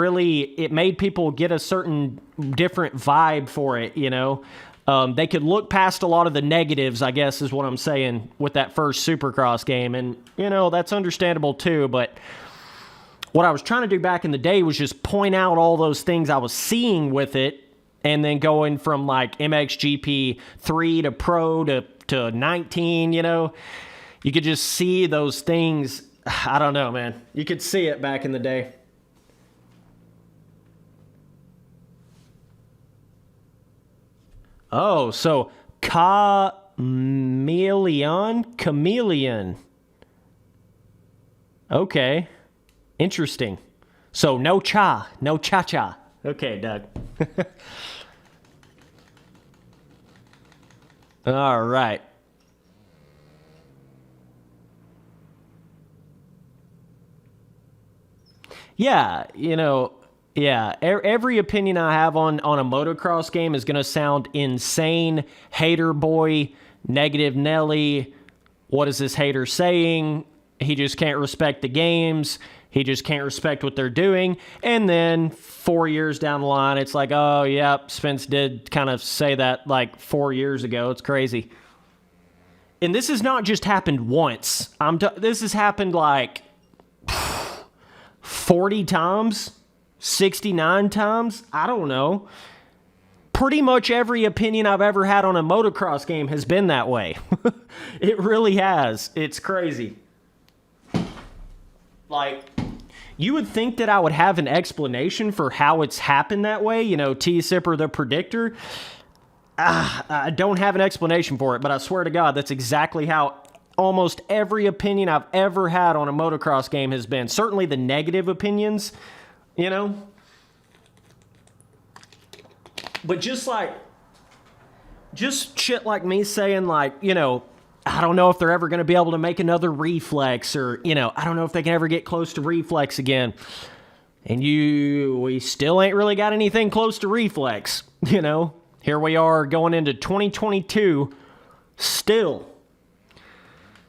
made people get a certain different vibe for it, you know. They could look past a lot of the negatives, I guess is what I'm saying, with that first Supercross game. And, you know, that's understandable too, but what I was trying to do back in the day was just point out all those things I was seeing with it, and then going from like MXGP 3 to Pro to 19, you know, you could just see those things. I don't know, man. You could see it back in the day. Oh, so chameleon. Okay. Interesting. So no cha-cha. Okay, Doug. All right. Yeah, you know, yeah, every opinion I have on a motocross game is going to sound insane, hater boy, negative Nelly, what is this hater saying? He just can't respect the games. He just can't respect what they're doing. And then 4 years down the line, it's like, oh, yeah, Spence did kind of say that like 4 years ago. It's crazy. And this has not just happened once. This has happened like 40 times, 69 times. I don't know. Pretty much every opinion I've ever had on a motocross game has been that way. It really has. It's crazy. Like, you would think that I would have an explanation for how it's happened that way, you know, T-Sipper the predictor. I don't have an explanation for it, but I swear to God, that's exactly how almost every opinion I've ever had on a motocross game has been. Certainly the negative opinions, you know? But just shit like me saying, like, you know, I don't know if they're ever going to be able to make another reflex, or, you know, I don't know if they can ever get close to reflex again. And we still ain't really got anything close to reflex, you know? Here we are going into 2022, still.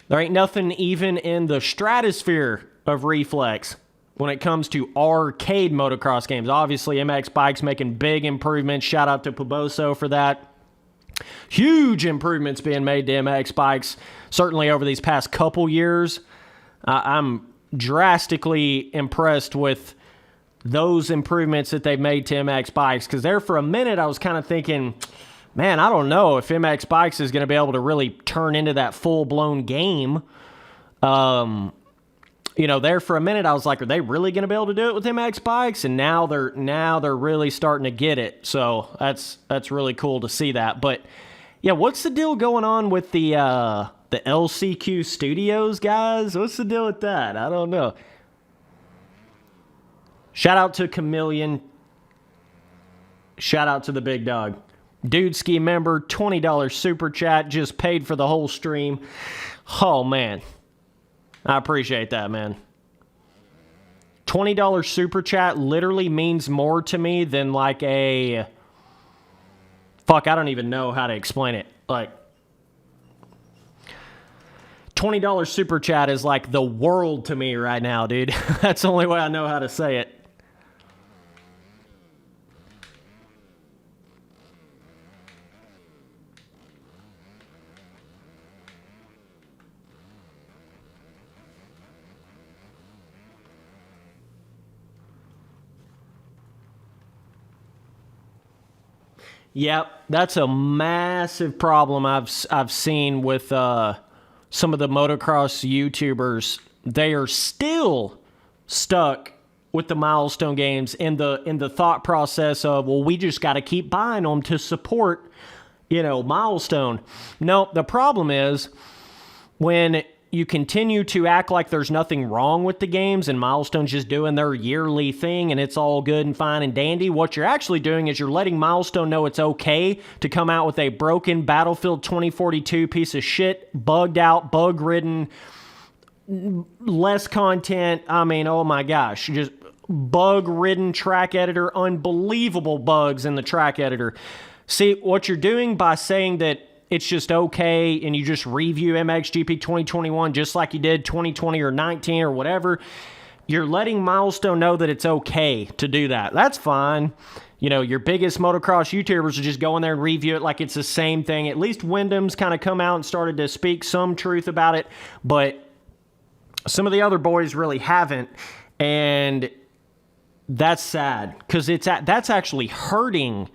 There ain't nothing even in the stratosphere of reflex when it comes to arcade motocross games. Obviously, MX Bike's making big improvements. Shout out to Poboso for that. Huge improvements being made to MX Bikes, certainly over these past couple years. I'm drastically impressed with those improvements that they've made to MX Bikes, because there for a minute I was kind of thinking, man, I don't know if MX Bikes is going to be able to really turn into that full-blown game. You know, there for a minute I was like, are they really going to be able to do it with MX Bikes? And now they're really starting to get it. So that's really cool to see that. But yeah, what's the deal going on with the LCQ Studios guys? What's the deal with that? I don't know. Shout out to Chameleon. Shout out to the big dog. Dude Ski member, $20 super chat, just paid for the whole stream. Oh, man. I appreciate that, man. $20 super chat literally means more to me than like a... Fuck, I don't even know how to explain it. Like, $20 super chat is like the world to me right now, dude. That's the only way I know how to say it. Yep, that's a massive problem I've seen with some of the motocross YouTubers. They are still stuck with the milestone games in the thought process of, well, we just got to keep buying them to support, you know, milestone. No, the problem is when you continue to act like there's nothing wrong with the games and Milestone's just doing their yearly thing and it's all good and fine and dandy, what you're actually doing is you're letting Milestone know it's okay to come out with a broken Battlefield 2042 piece of shit, bugged out, bug-ridden, less content. I mean, oh my gosh, just bug-ridden track editor, unbelievable bugs in the track editor. See, what you're doing by saying that it's just okay and you just review MXGP 2021 just like you did 2020 or 19 or whatever, you're letting Milestone know that it's okay to do that. That's fine. You know, your biggest motocross YouTubers are just go in there and review it like it's the same thing. At least Wyndham's kind of come out and started to speak some truth about it, but some of the other boys really haven't, and that's sad because that's actually hurting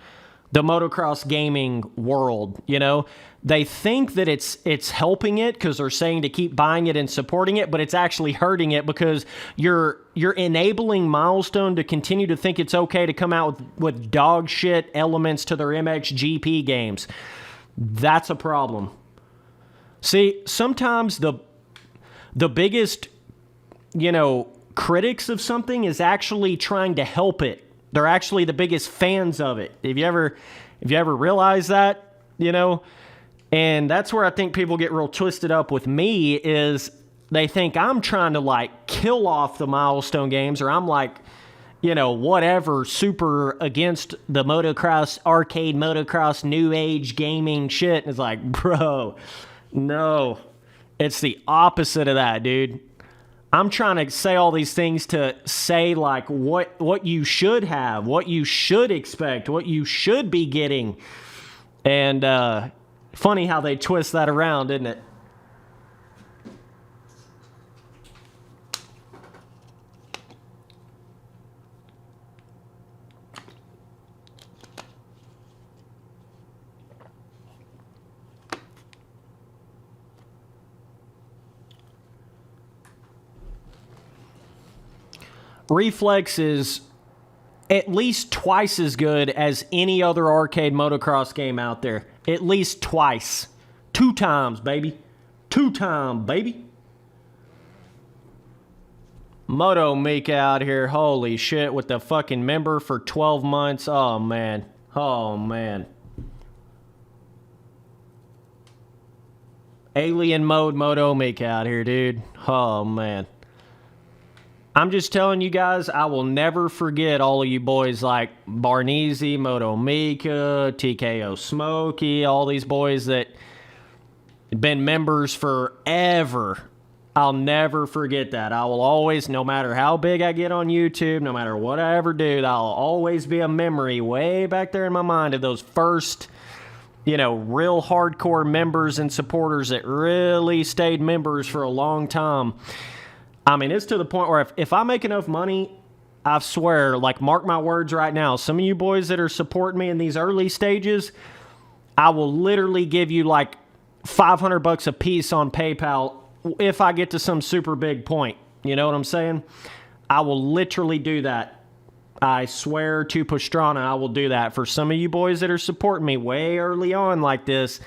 the motocross gaming world. You know, they think that it's helping it because they're saying to keep buying it and supporting it, but it's actually hurting it because you're enabling Milestone to continue to think it's okay to come out with dog shit elements to their MXGP games. That's a problem. See, sometimes the biggest, you know, critics of something is actually trying to help it. They're actually the biggest fans of it. Have you ever realized that, you know? And that's where I think people get real twisted up with me is they think I'm trying to like kill off the Milestone games, or I'm like, you know, whatever, super against the motocross, arcade motocross, new age gaming shit. And it's like, bro, no, it's the opposite of that, dude. I'm trying to say all these things to say like what you should have, what you should expect, what you should be getting. And funny how they twist that around, isn't it? Reflex is at least twice as good as any other arcade motocross game out there. At least twice. 2 times, baby. 2 times, baby. Moto Mika out here. Holy shit, with the fucking member for 12 months. Oh, man. Oh, man. Alien mode Moto Mika out here, dude. Oh, man. I'm just telling you guys, I will never forget all of you boys like Barneezy, Moto Mika, TKO Smokey, all these boys that been members forever. I'll never forget that. I will always, no matter how big I get on YouTube, no matter what I ever do, I'll always be a memory way back there in my mind of those first, you know, real hardcore members and supporters that really stayed members for a long time. I mean, it's to the point where if I make enough money, I swear, like, mark my words right now, some of you boys that are supporting me in these early stages, I will literally give you like $500 a piece on PayPal if I get to some super big point. You know what I'm saying? I will literally do that. I swear to Pastrana, I will do that for some of you boys that are supporting me way early on like this.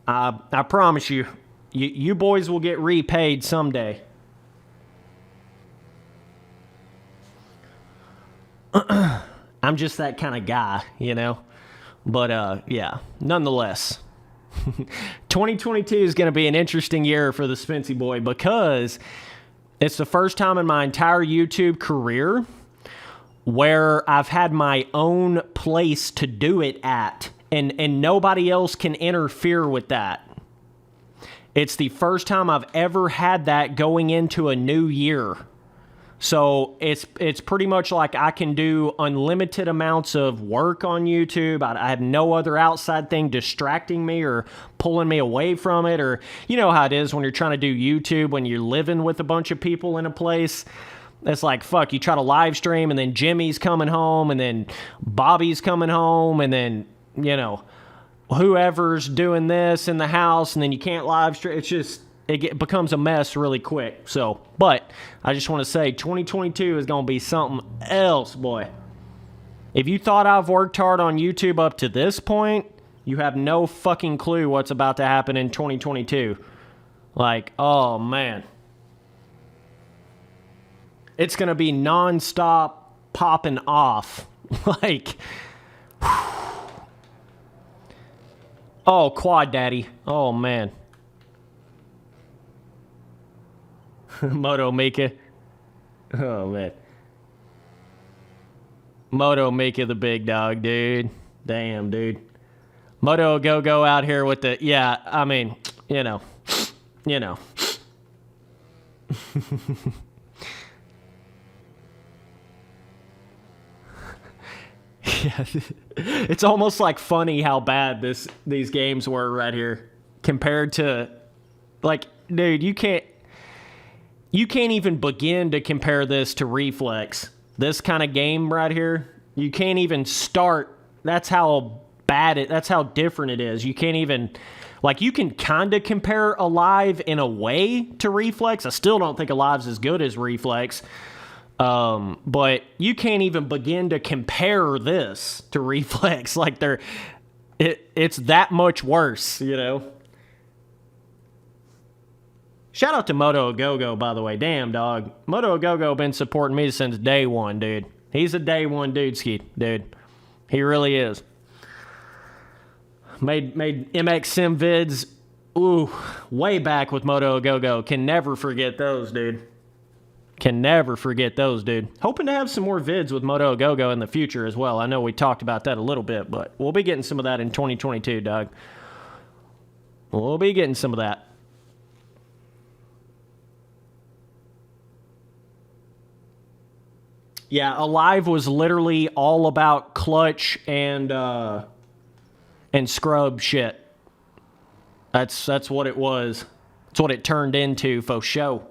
I promise you, you boys will get repaid someday. I'm just that kind of guy, you know? But, yeah, nonetheless, 2022 is going to be an interesting year for the Spency boy because it's the first time in my entire YouTube career where I've had my own place to do it at, and nobody else can interfere with that. It's the first time I've ever had that going into a new year. So it's pretty much like I can do unlimited amounts of work on YouTube. I have no other outside thing distracting me or pulling me away from it. Or, you know how it is when you're trying to do YouTube, when you're living with a bunch of people in a place. It's like, fuck, you try to live stream and then Jimmy's coming home and then Bobby's coming home and then, you know, whoever's doing this in the house and then you can't live stream. It's just... it becomes a mess really quick. So, but I just want to say 2022 is going to be something else, boy. If you thought I've worked hard on YouTube up to this point, you have no fucking clue what's about to happen in 2022. Like, oh man. It's going to be nonstop popping off. Like, oh, Quad Daddy. Oh man. Moto Mika. Oh, man. Moto Mika the big dog, dude. Damn, dude. Moto Go-Go out here with the... yeah, I mean, you know. You know. Yeah. It's almost like funny how bad these games were right here compared to... like, dude, you can't even begin to compare this to Reflex. This kind of game right here, you can't even start. That's how that's how different it is. You can't even, like, you can kind of compare Alive in a way to Reflex. I still don't think Alive's as good as Reflex. But you can't even begin to compare this to Reflex. Like, it's that much worse, you know? Shout out to Moto Go-Go, by the way. Damn, dog. Moto Go-Go been supporting me since day one, dude. He's a day one dudeski, dude. He really is. Made MX Sim vids, ooh, way back with Moto Go-Go. Can never forget those, dude. Can never forget those, dude. Hoping to have some more vids with Moto Go-Go in the future as well. I know we talked about that a little bit, but we'll be getting some of that in 2022, dog. We'll be getting some of that. Yeah, Alive was literally all about clutch and scrub shit. That's what it was. That's what it turned into for show.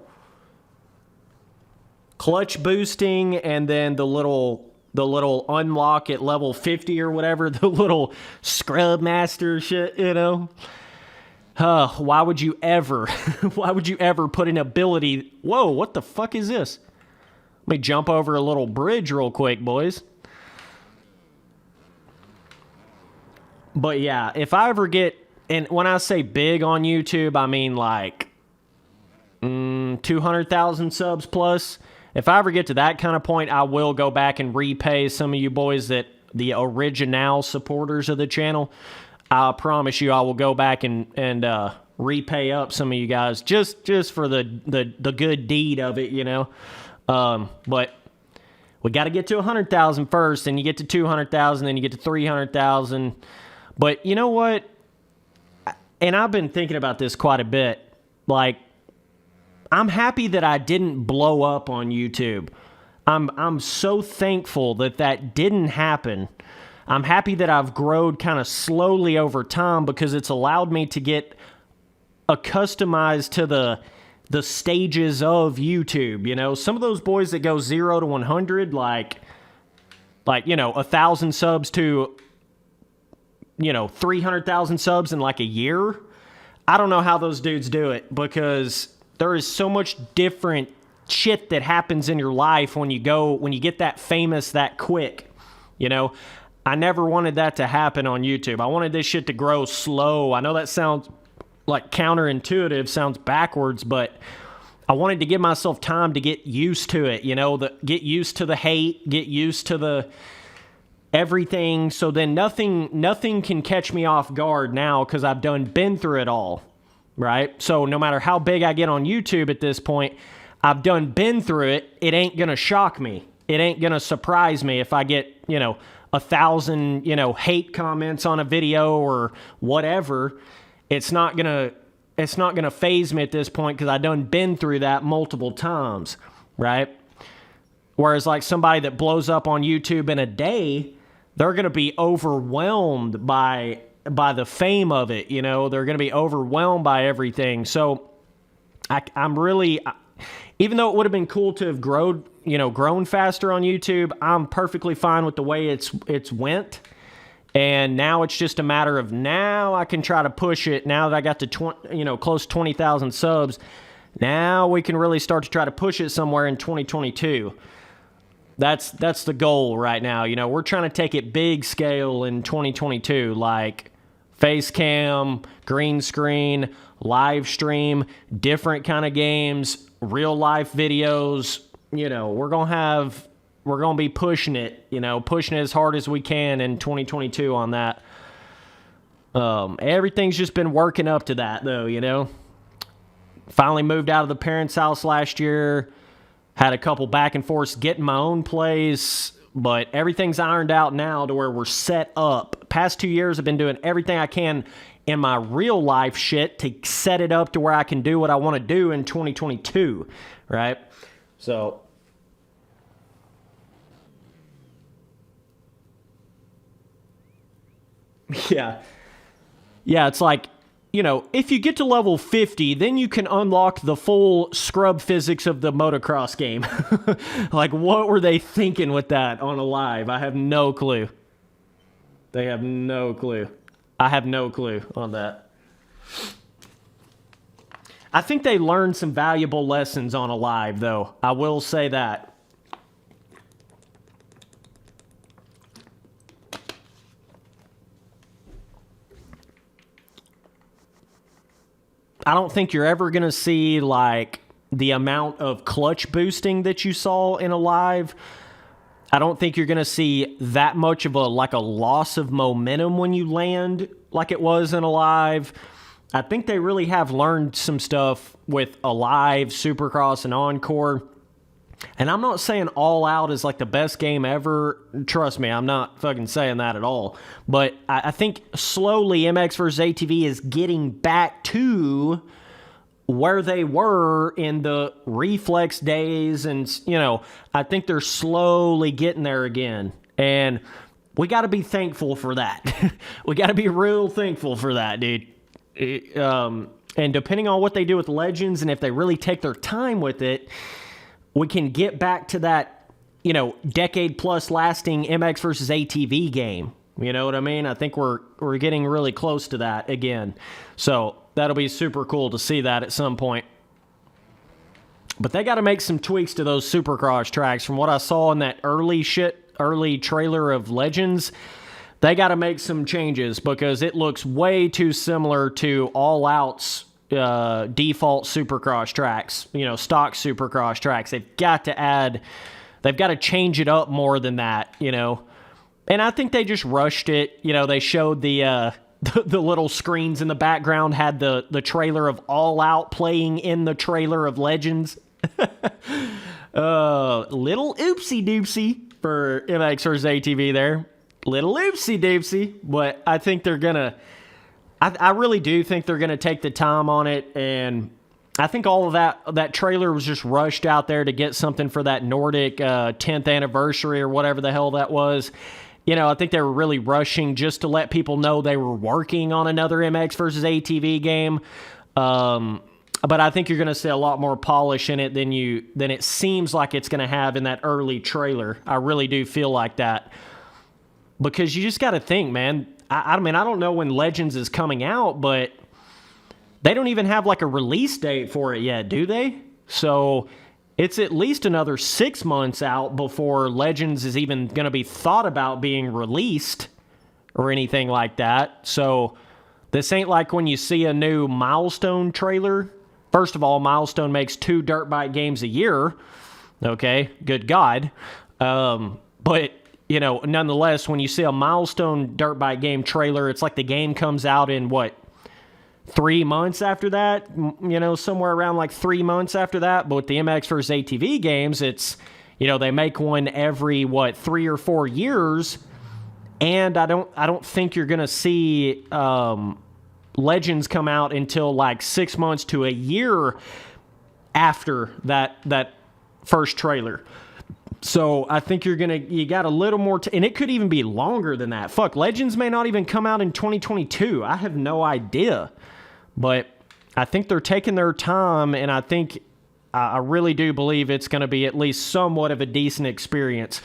Clutch boosting and then the little unlock at level 50 or whatever, the little scrub master shit, you know. Why would you ever put an ability? Whoa, what the fuck is this? Let me jump over a little bridge real quick, boys. But yeah, if I ever get, and when I say big on YouTube, I mean like 200,000 subs plus. If I ever get to that kind of point, I will go back and repay some of you boys that the original supporters of the channel. I promise you I will go back and repay up some of you guys just for the good deed of it, you know. But we got to get to 100,000 first, and you get to 200,000, then you get to 300,000. But you know what? And I've been thinking about this quite a bit. Like, I'm happy that I didn't blow up on YouTube. I'm so thankful that that didn't happen. I'm happy that I've grown kind of slowly over time because it's allowed me to get accustomed to the stages of YouTube. You know, some of those boys that go 0 to 100, like you know, 1,000 subs to, you know, 300,000 subs in like a year. I don't know how those dudes do it because there is so much different shit that happens in your life when you get that famous that quick. You know, I never wanted that to happen on YouTube. I wanted this shit to grow slow. I know that sounds like counterintuitive, sounds backwards, but I wanted to give myself time to get used to it, you know, get used to the hate, get used to the everything, so then nothing can catch me off guard now because I've been through it all, right? So no matter how big I get on YouTube at this point, I've been through it. It ain't gonna shock me. It ain't gonna surprise me if I get, you know, 1,000, you know, hate comments on a video or whatever. It's not gonna faze me at this point because I've been through that multiple times, right? Whereas like somebody that blows up on YouTube in a day, they're gonna be overwhelmed by the fame of it, you know. They're gonna be overwhelmed by everything. So I'm really, even though it would have been cool to have grown faster on YouTube, I'm perfectly fine with the way it's went. And now it's just a matter of now I can try to push it. Now that I got to close to 20,000 subs, now we can really start to try to push it somewhere in 2022. That's the goal right now. You know, we're trying to take it big scale in 2022, like face cam, green screen, live stream, different kind of games, real life videos. You know, we're going to be pushing it, you know, pushing it as hard as we can in 2022 on that. Everything's just been working up to that though, you know. Finally moved out of the parents' house last year. Had a couple back and forths getting my own place, but everything's ironed out now to where we're set up. Past 2 years I've been doing everything I can in my real life shit to set it up to where I can do what I want to do in 2022, right? So yeah, it's like, you know, if you get to level 50, then you can unlock the full scrub physics of the motocross game. Like, what were they thinking with that on a live? I have no clue. They have no clue. I have no clue on that. I think they learned some valuable lessons on a live, though. I will say that. I don't think you're ever going to see like the amount of clutch boosting that you saw in a live. I don't think you're going to see that much of a loss of momentum when you land like it was in a live. I think they really have learned some stuff with a live, Supercross, and Encore. And I'm not saying All Out is like the best game ever. Trust me, I'm not fucking saying that at all. But I think slowly MX vs. ATV is getting back to where they were in the Reflex days. And, you know, I think they're slowly getting there again. And we got to be thankful for that. We got to be real thankful for that, dude. And depending on what they do with Legends and if they really take their time with it, we can get back to that, you know, decade plus lasting MX versus ATV game. You know what I mean? I think we're getting really close to that again. So that'll be super cool to see that at some point. But they got to make some tweaks to those Supercross tracks. From what I saw in that early trailer of Legends, they got to make some changes because it looks way too similar to All Out's default Supercross tracks, stock Supercross tracks. They've got to change it up more than that, And I think they just rushed it. They showed the little screens in the background had the trailer of All Out playing in the trailer of Legends. Little oopsie doopsie for MX vs. ATV there. Little oopsie doopsie. But I think they're going to... I really do think they're going to take the time on it, and I think all of that trailer was just rushed out there to get something for that Nordic 10th anniversary or whatever the hell that was. I think they were really rushing just to let people know they were working on another MX versus ATV game. But I think you're going to see a lot more polish in it than it seems like it's going to have in that early trailer. I really do feel like that. Because you just got to think, man. I mean, I don't know when Legends is coming out, but they don't even have like a release date for it yet, do they? So it's at least another 6 months out before Legends is even going to be thought about being released or anything like that. So this ain't like when you see a new Milestone trailer. First of all, Milestone makes 2 dirt bike games a year. Okay, good God. But... nonetheless, when you see a Milestone dirt bike game trailer, it's like the game comes out in, 3 months after that? Somewhere around like 3 months after that. But with the MX vs. ATV games, it's, they make one every, 3 or 4 years. And I don't think you're going to see Legends come out until like 6 months to a year after that first trailer. So I think you got a little more, and it could even be longer than that. Fuck, Legends may not even come out in 2022. I have no idea. But I think they're taking their time, and I really do believe it's going to be at least somewhat of a decent experience.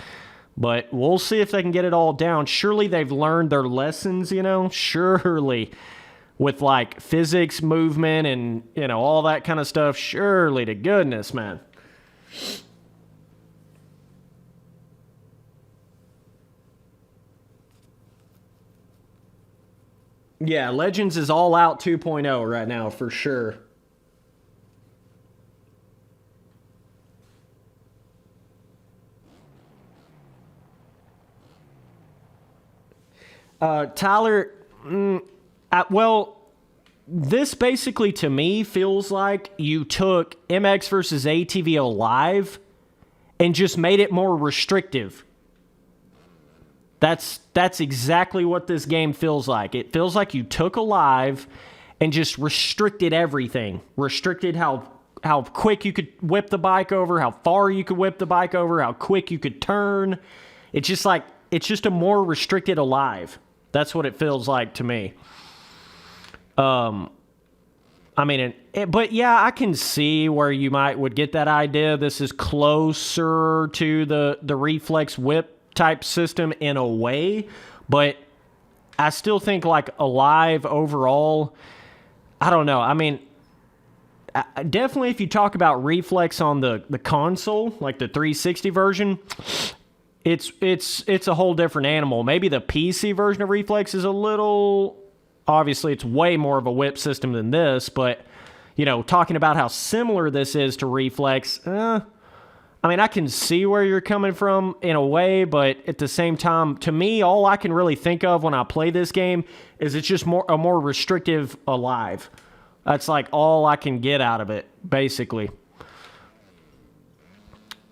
But we'll see if they can get it all down. Surely they've learned their lessons, Surely. With like physics, movement, and, all that kind of stuff. Surely to goodness, man. Yeah, Legends is All Out 2.0 right now, for sure. Tyler, this basically to me feels like you took MX versus ATV Alive and just made it more restrictive. That's exactly what this game feels like. It feels like you took Alive and just restricted everything. Restricted how quick you could whip the bike over, how far you could whip the bike over, how quick you could turn. It's just a more restricted Alive. That's what it feels like to me. But yeah, I can see where you would get that idea. This is closer to the reflex whip type system in a way, but I still think like Alive overall, I don't know. I mean, definitely if you talk about reflex on the console, like the 360 version, it's a whole different animal. Maybe the PC version of reflex is a little, obviously it's way more of a whip system than this, but talking about how similar this is to reflex, I can see where you're coming from in a way, but at the same time, to me, all I can really think of when I play this game is it's just a more restrictive Alive. That's like all I can get out of it, basically.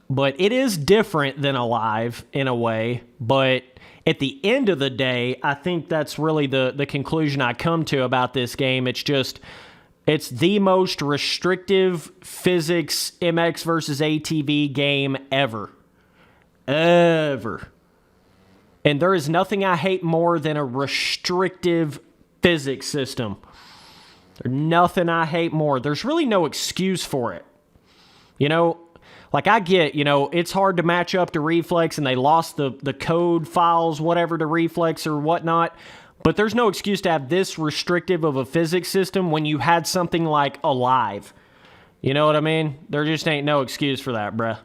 But it is different than Alive in a way, but at the end of the day, I think that's really the conclusion I come to about this game. It's the most restrictive physics MX versus ATV game ever. Ever. And there is nothing I hate more than a restrictive physics system. There's nothing I hate more. There's really no excuse for it. Like I get, it's hard to match up to Reflex and they lost the code files, whatever, to Reflex or whatnot. But there's no excuse to have this restrictive of a physics system when you had something like Alive. You know what I mean? There just ain't no excuse for that, bruh.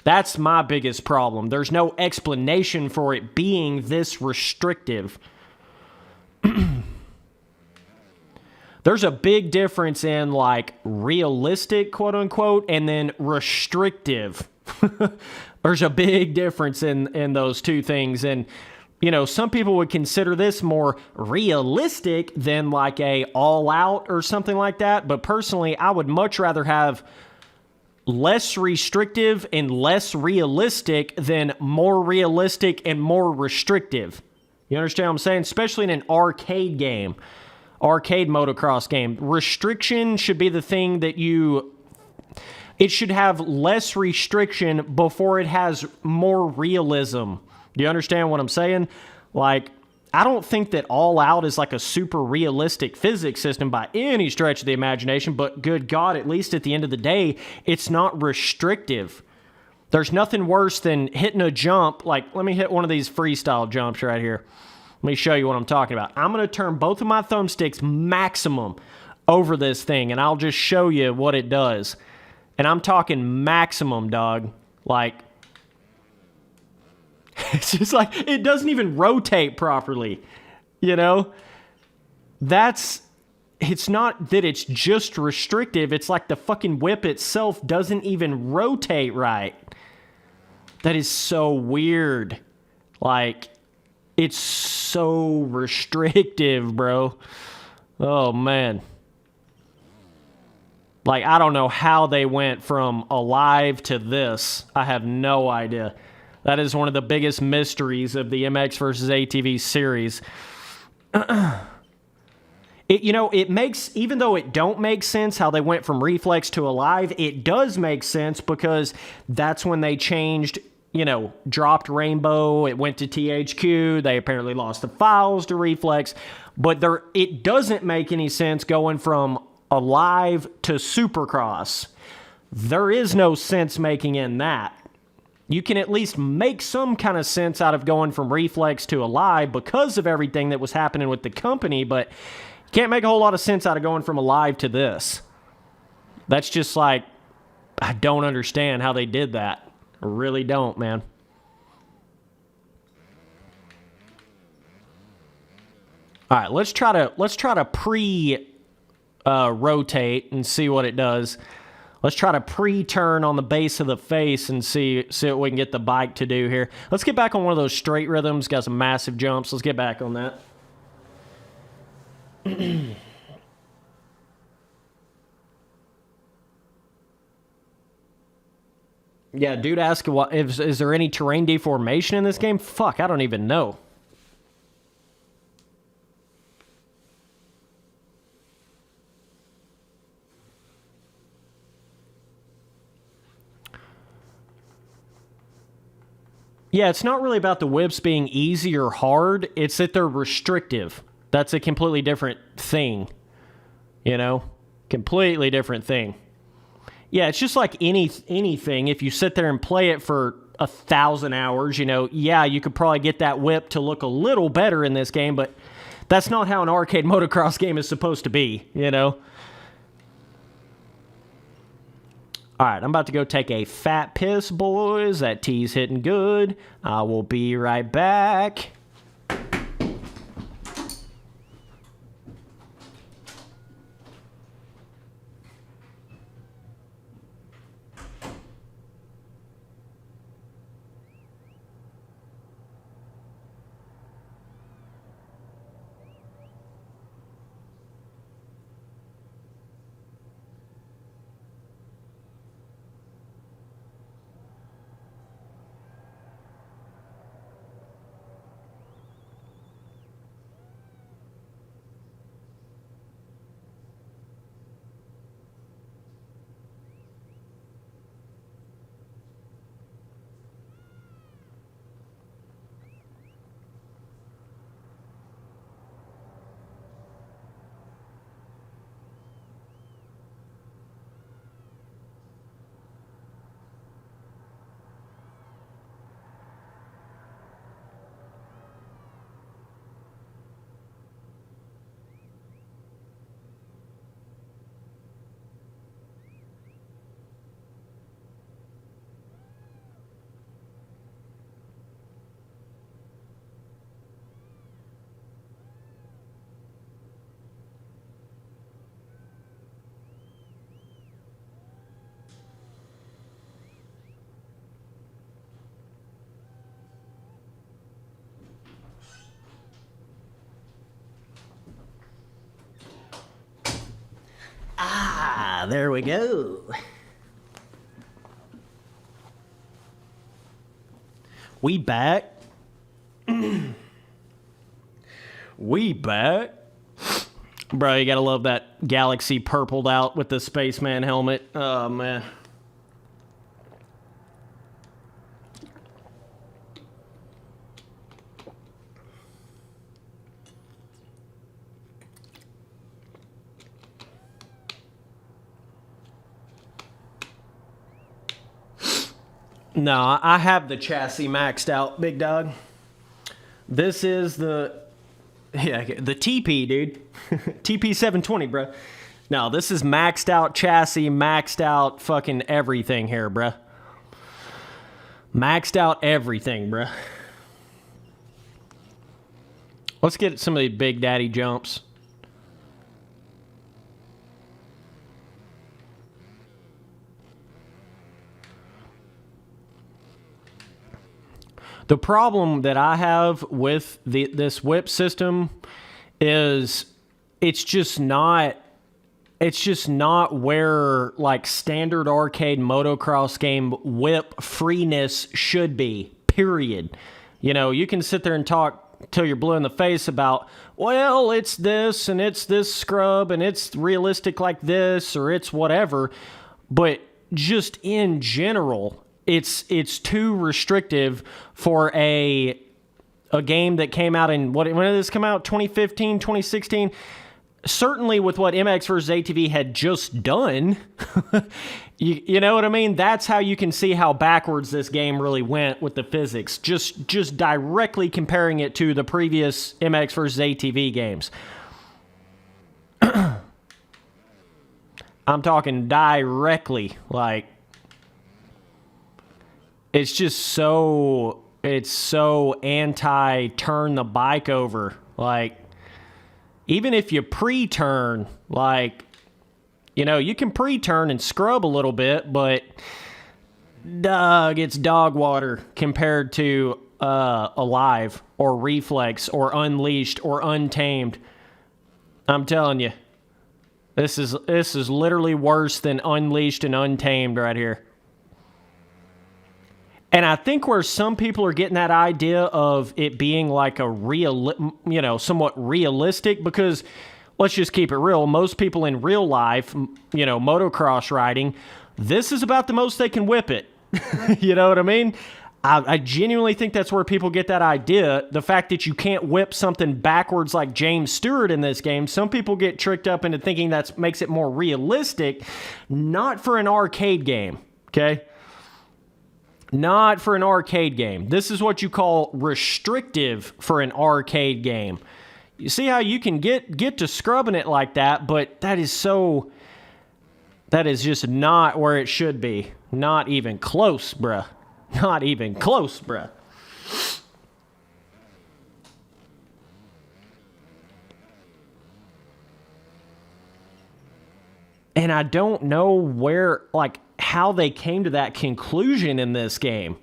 That's my biggest problem. There's no explanation for it being this restrictive. There's a big difference in like realistic, quote unquote, and then restrictive. There's a big difference in those two things. And, you know, some people would consider this more realistic than like a all out or something like that. But personally, I would much rather have less restrictive and less realistic than more realistic and more restrictive. You understand what I'm saying? Especially in an arcade game, arcade motocross game. Restriction should be the thing that it should have less restriction before it has more realism. Do you understand what I'm saying? Like, I don't think that All Out is like a super realistic physics system by any stretch of the imagination, but good God, at least at the end of the day, it's not restrictive. There's nothing worse than hitting a jump. Like, let me hit one of these freestyle jumps right here. Let me show you what I'm talking about. I'm going to turn both of my thumbsticks maximum over this thing, and I'll just show you what it does. And I'm talking maximum, dog. Like, it's just like, it doesn't even rotate properly, you know? It's not that it's just restrictive. It's like the fucking whip itself doesn't even rotate right. That is so weird. Like, it's so restrictive, bro. Oh, man. Like, I don't know how they went from Alive to this. I have no idea. That is one of the biggest mysteries of the MX versus ATV series. It makes, even though it don't make sense how they went from Reflex to Alive, it does make sense because that's when they changed, dropped Rainbow, it went to THQ, they apparently lost the files to Reflex, but it doesn't make any sense going from Alive to Supercross. There is no sense making in that. You can at least make some kind of sense out of going from Reflex to Alive because of everything that was happening with the company, but you can't make a whole lot of sense out of going from Alive to this. That's just like, I don't understand how they did that. I really don't, man. All right, let's try to rotate and see what it does. Let's try to pre-turn on the base of the face and see what we can get the bike to do here. Let's get back on one of those straight rhythms. Got some massive jumps. Let's get back on that. Yeah, dude asked, is there any terrain deformation in this game? Fuck, I don't even know. Yeah, it's not really about the whips being easy or hard. It's that they're restrictive. That's a completely different thing. Completely different thing. Yeah, it's just like anything. If you sit there and play it for 1,000 hours, yeah, you could probably get that whip to look a little better in this game, but that's not how an arcade motocross game is supposed to be, All right, I'm about to go take a fat piss, boys. That tea's hitting good. I will be right back. There we go. We back. We back. Bro, you gotta love that Galaxy purpled out with the Spaceman helmet. Oh, man. No, I have the chassis maxed out, big dog. This is the TP, dude. TP 720, bro. No, this is maxed out chassis, maxed out fucking everything here, bro. Maxed out everything, bro. Let's get some of these Big Daddy jumps. The problem that I have with this whip system is it's just not where like standard arcade motocross game whip freeness should be, period. You know, you can sit there and talk till you're blue in the face about, well, it's this and it's this scrub and it's realistic like this or it's whatever, but just in general, it's too restrictive for a game that came out in, when did this come out? 2015, 2016? Certainly with what MX vs. ATV had just done, you know what I mean? That's how you can see how backwards this game really went with the physics. Just directly comparing it to the previous MX vs. ATV games. I'm talking directly, like, it's just so anti-turn the bike over. Like, even if you pre-turn, like, you know, you can pre-turn and scrub a little bit, but dog, it's dog water compared to Alive or Reflex or Unleashed or Untamed. I'm telling you, this is literally worse than Unleashed and Untamed right here. And I think where some people are getting that idea of it being like a somewhat realistic, because let's just keep it real. Most people in real life, you know, motocross riding, this is about the most they can whip it. You know what I mean? I genuinely think that's where people get that idea. The fact that you can't whip something backwards like James Stewart in this game, some people get tricked up into thinking that makes it more realistic. Not for an arcade game, okay? Not for an arcade game. This is what you call restrictive for an arcade game. You see how you can get to scrubbing it like that, but that is just not where it should be. Not even close, bruh. Not even close, bruh. And I don't know where, like, how they came to that conclusion in this game,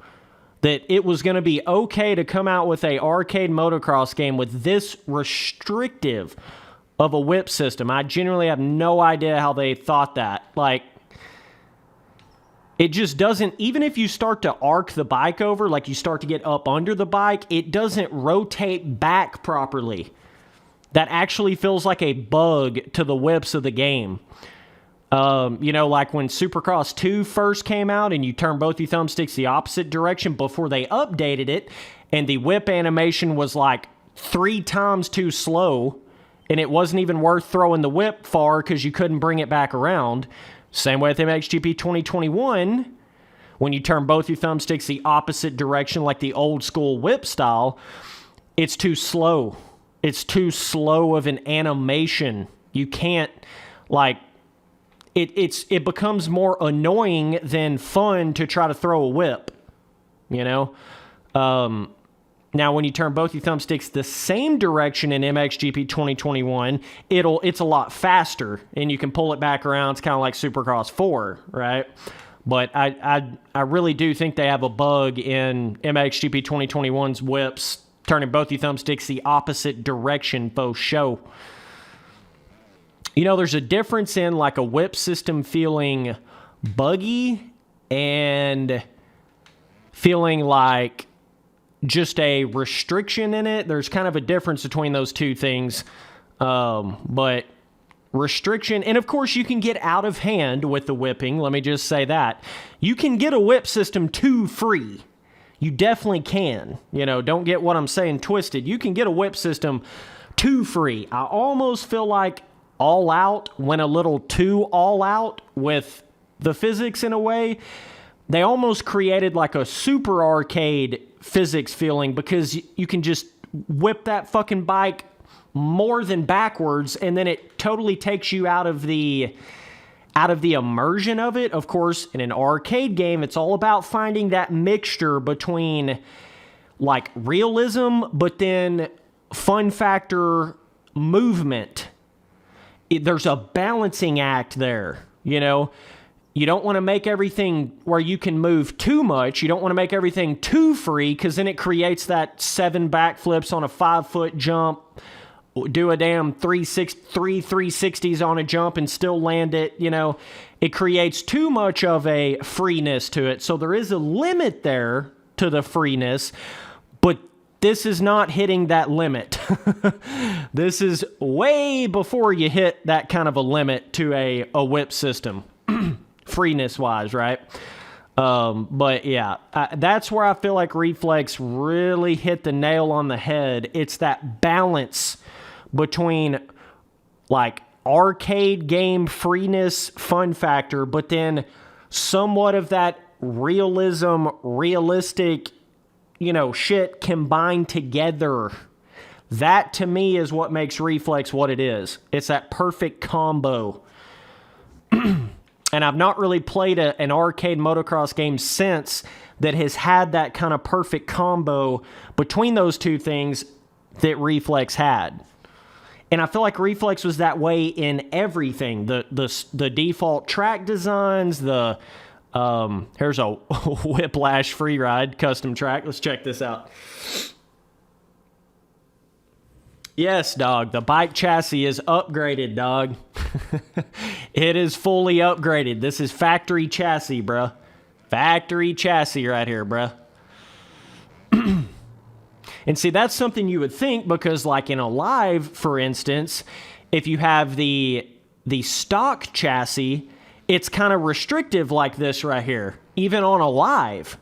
that it was going to be okay to come out with a arcade motocross game with this restrictive of a whip system. I genuinely have no idea how they thought that. Like, it just doesn't, even if you start to arc the bike over, like you start to get up under the bike, it doesn't rotate back properly. That actually feels like a bug to the whips of the game. You know, like when Supercross 2 first came out and you turn both your thumbsticks the opposite direction before they updated it, and the whip animation was like 3 times too slow, and it wasn't even worth throwing the whip far because you couldn't bring it back around. Same way with MXGP 2021, when you turn both your thumbsticks the opposite direction like the old school whip style, it's too slow. It's too slow of an animation. You can't, like, it becomes more annoying than fun to try to throw a whip, you know? Now, when you turn both your thumbsticks the same direction in MXGP 2021, it's a lot faster, and you can pull it back around. It's kind of like Supercross 4, right? But I really do think they have a bug in MXGP 2021's whips, turning both your thumbsticks the opposite direction, faux show. You know, there's a difference in like a whip system feeling buggy and feeling like just a restriction in it. There's kind of a difference between those two things. But restriction, and of course you can get out of hand with the whipping. Let me just say that. You can get a whip system too free. You definitely can. You know, don't get what I'm saying twisted. You can get a whip system too free. I almost feel like All Out went a little too all out with the physics in a way. They almost created like a super arcade physics feeling because you can just whip that fucking bike more than backwards, and then it totally takes you out of the immersion of it. Of course, in an arcade game, it's all about finding that mixture between like realism, but then fun factor movement. There's a balancing act there, you know. You don't want to make everything where you can move too much. You don't want to make everything too free because then it creates that 7 backflips on a 5-foot jump, do a damn 360s on a jump and still land it, you know. It creates too much of a freeness to it. So there is a limit there to the freeness, but this is not hitting that limit. This is way before you hit that kind of a limit to a whip system. Freeness-wise, right? But yeah, that's where I feel like Reflex really hit the nail on the head. It's that balance between like arcade game freeness, fun factor, but then somewhat of that realistic, you know, shit combined together. That to me is what makes Reflex what it is. It's that perfect combo. And I've not really played an arcade motocross game since that has had that kind of perfect combo between those two things that Reflex had. And I feel like Reflex was that way in everything. The default track designs, here's a Whiplash Freeride custom track. Let's check this out. Yes, dog. The bike chassis is upgraded, dog. It is fully upgraded. This is factory chassis, bruh. Factory chassis right here, bruh. And see, that's something you would think because, like in a live, for instance, if you have the stock chassis, it's kind of restrictive like this right here, even on a live.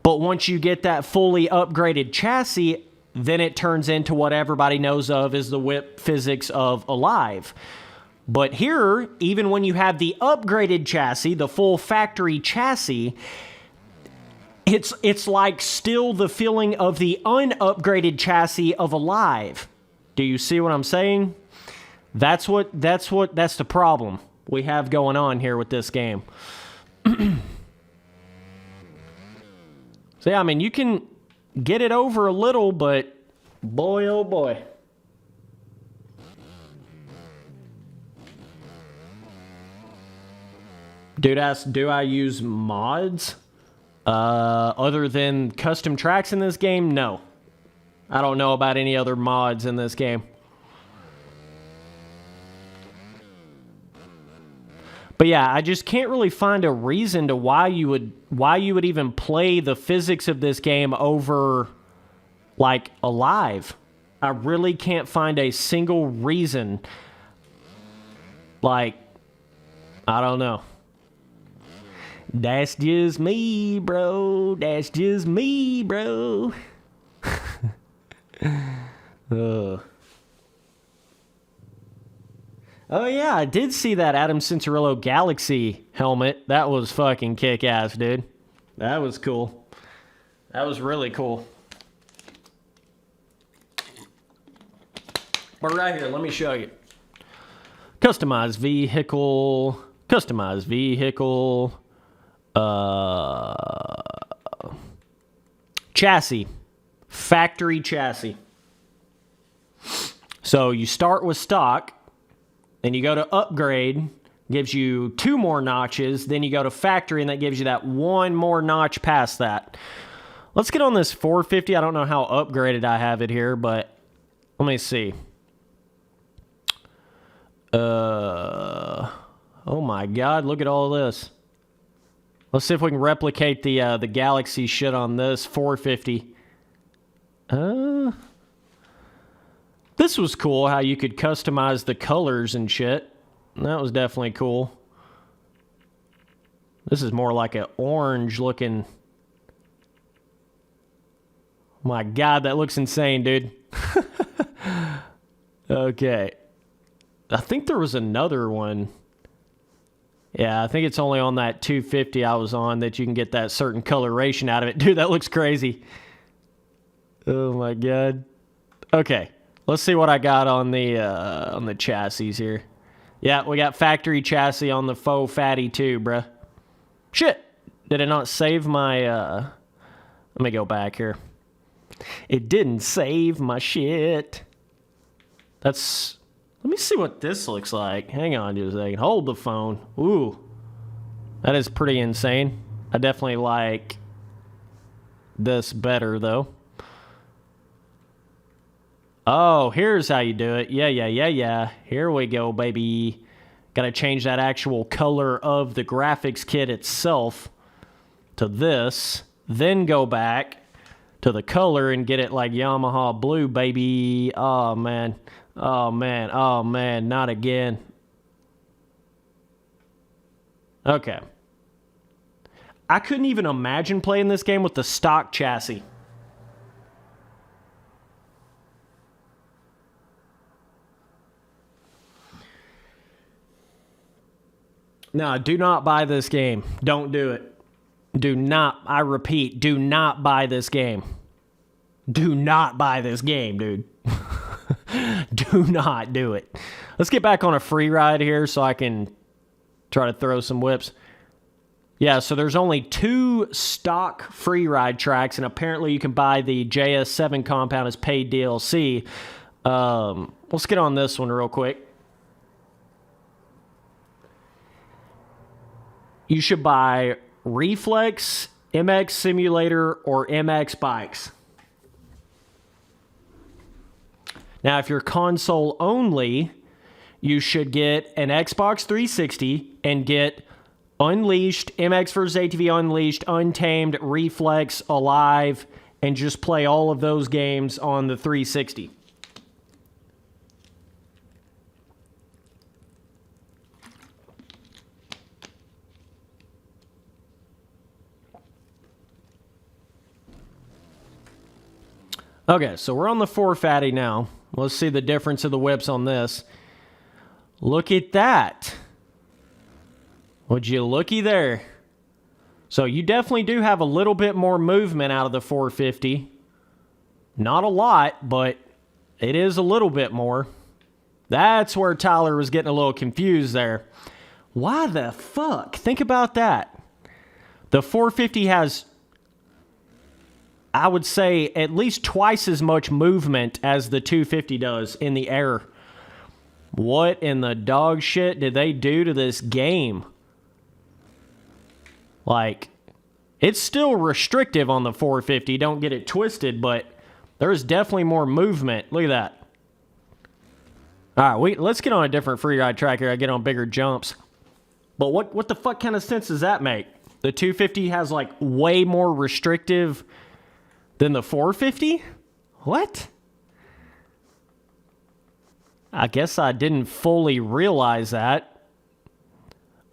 But once you get that fully upgraded chassis, then it turns into what everybody knows of as the whip physics of a live. But here, even when you have the upgraded chassis, the full factory chassis, it's like still the feeling of the unupgraded chassis of a live. Do you see what I'm saying? That's the problem we have going on here with this game. So yeah, I mean, you can get it over a little, but boy, oh boy. Dude asks, do I use mods? Other than custom tracks in this game? No. I don't know about any other mods in this game. But yeah, I just can't really find a reason to why you would even play the physics of this game over like a live. I really can't find a single reason. Like, I don't know. That's just me, bro. That's just me, bro. Oh yeah, I did see that Adam Cincerillo Galaxy helmet. That was fucking kick-ass, dude. That was cool. That was really cool. But right here, let me show you. Customized vehicle. Customized vehicle. Chassis. Factory chassis. So you start with stock. Then you go to upgrade, gives you 2 more notches. Then you go to factory, and that gives you that 1 more notch past that. Let's get on this 450. I don't know how upgraded I have it here, but let me see. Oh my God, look at all this. Let's see if we can replicate the Galaxy shit on this 450. This was cool how you could customize the colors and shit. That was definitely cool. This is more like an orange looking. My God, that looks insane, dude. Okay. I think there was another one. Yeah, I think it's only on that 250 I was on that you can get that certain coloration out of it. Dude, that looks crazy. Oh my God. Okay, let's see what I got on the chassis here. Yeah, we got factory chassis on the faux fatty too, bruh. Shit, did it not save my, let me go back here. It didn't save my shit. That's, let me see what this looks like. Hang on just a second. Hold the phone. Ooh, that is pretty insane. I definitely like this better though. Oh, here's how you do it. Yeah. Here we go, baby. Got to change that actual color of the graphics kit itself to this. Then go back to the color and get it like Yamaha blue, baby. Oh, man. Oh, man. Oh, man. Not again. Okay. I couldn't even imagine playing this game with the stock chassis. No, do not buy this game. Don't do it. Do not, I repeat, do not buy this game. Do not buy this game, dude. Do not do it. Let's get back on a free ride here so I can try to throw some whips. Yeah, so there's only 2 stock free ride tracks, and apparently you can buy the JS7 compound as paid DLC. Let's get on this one real quick. You should buy Reflex, MX Simulator, or MX Bikes. Now, if you're console only, you should get an Xbox 360 and get Unleashed, MX vs. ATV Unleashed, Untamed, Reflex, Alive, and just play all of those games on the 360. Okay, so we're on the 450 now. Let's see the difference of the whips on this. Look at that. Would you looky there? So you definitely do have a little bit more movement out of the 450. Not a lot, but it is a little bit more. That's where Tyler was getting a little confused there. Why the fuck? Think about that. The 450 has, I would say, at least twice as much movement as the 250 does in the air. What in the dog shit did they do to this game? Like, it's still restrictive on the 450, don't get it twisted, but there's definitely more movement. Look at that. All right, let's get on a different free ride track here. I get on bigger jumps. But what the fuck kind of sense does that make? The 250 has, like, way more restrictive than the 450? What? I guess I didn't fully realize that.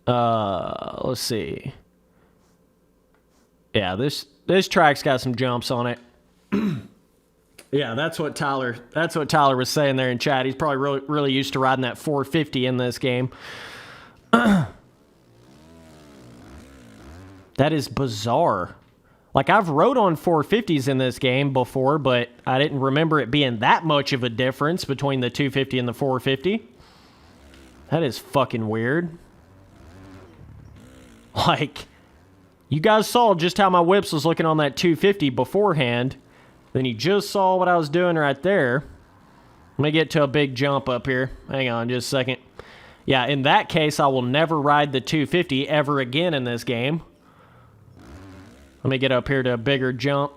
Let's see. Yeah, this track's got some jumps on it. Yeah, that's what Tyler was saying there in chat. He's probably really used to riding that 450 in this game. That is bizarre. Like, I've rode on 450s in this game before, but I didn't remember it being that much of a difference between the 250 and the 450. That is fucking weird. Like, you guys saw just how my whips was looking on that 250 beforehand. Then you just saw what I was doing right there. Let me get to a big jump up here. Hang on just a second. Yeah, in that case, I will never ride the 250 ever again in this game. Let me get up here to a bigger jump.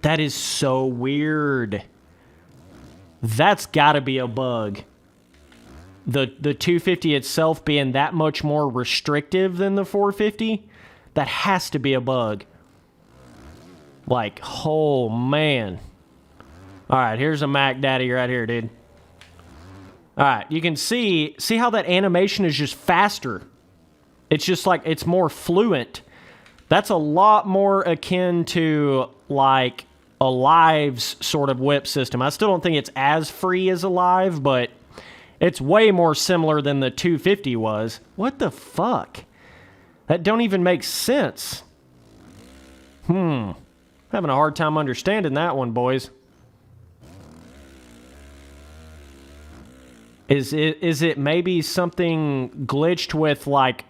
That is so weird. That's got to be a bug. the 250 itself being that much more restrictive than the 450, that has to be a bug. Like, oh man. All right, here's a Mac Daddy right here, dude. All right, you can see how that animation is just faster. It's just like, it's more fluent. That's a lot more akin to like a Live's sort of whip system. I still don't think it's as free as a Live, but it's way more similar than the 250 was. What the fuck? That don't even make sense. Having a hard time understanding that one, boys. Is it maybe something glitched with like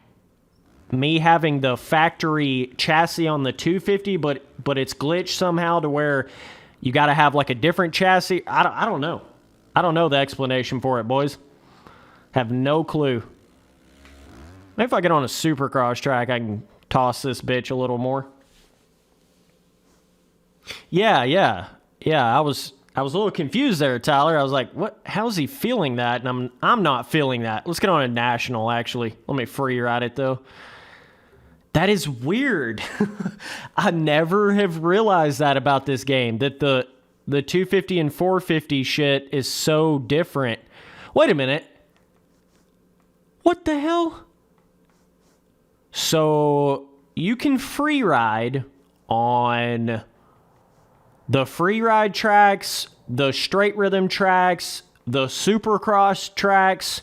me having the factory chassis on the 250, but it's glitched somehow to where you got to have like a different chassis? I don't know. I don't know the explanation for it, boys. Have no clue. Maybe if I get on a Supercross track, I can toss this bitch a little more. Yeah. I was a little confused there, Tyler. I was like, "What? How's he feeling that?" And I'm not feeling that. Let's get on a national. Actually, let me free ride it though. That is weird. I never have realized that about this game. That the 250 and 450 shit is so different. Wait a minute. What the hell? So you can free ride on the free ride tracks, the straight rhythm tracks, the Supercross tracks,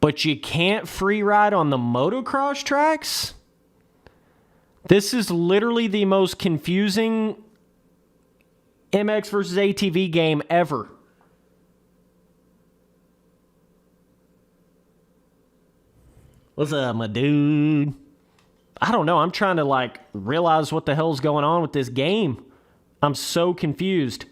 but you can't free ride on the motocross tracks? This is literally the most confusing MX versus ATV game ever. What's up, my dude? I don't know. I'm trying to like realize what the hell's going on with this game. I'm so confused.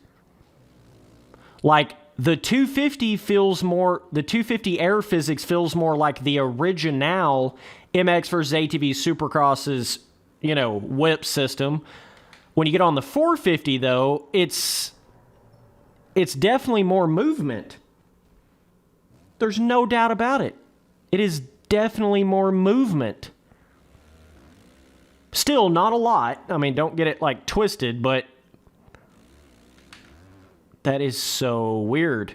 Like, the 250 feels more, the 250 air physics feels more like the original MX versus ATV Supercross's, you know, whip system. When you get on the 450, though, it's definitely more movement. There's no doubt about it. It is definitely more movement. Still, not a lot. I mean, don't get it, like, twisted, but that is so weird.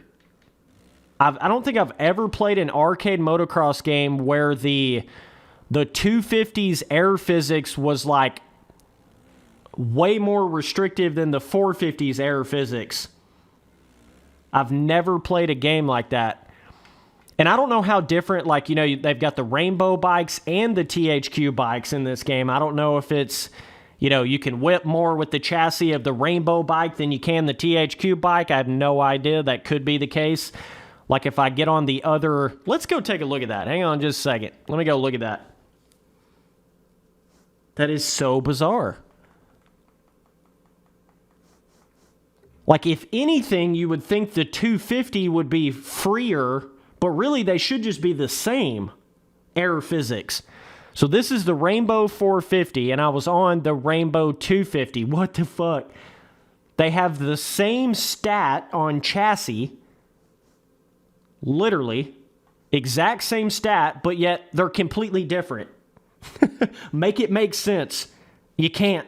I don't think I've ever played an arcade motocross game where the 250's air physics was like way more restrictive than the 450's air physics. I've never played a game like that. And I don't know how different, like, you know, they've got the rainbow bikes and the THQ bikes in this game. I don't know if it's, you know, you can whip more with the chassis of the rainbow bike than you can the THQ bike. I have no idea. That could be the case. Like if I get on the other... Let's go take a look at that. Hang on just a second. Let me go look at that. That is so bizarre. Like if anything, you would think the 250 would be freer, but really they should just be the same air physics. So this is the Rainbow 450, and I was on the Rainbow 250. What the fuck? They have the same stat on chassis. Literally. Exact same stat, but yet they're completely different. Make it make sense. You can't.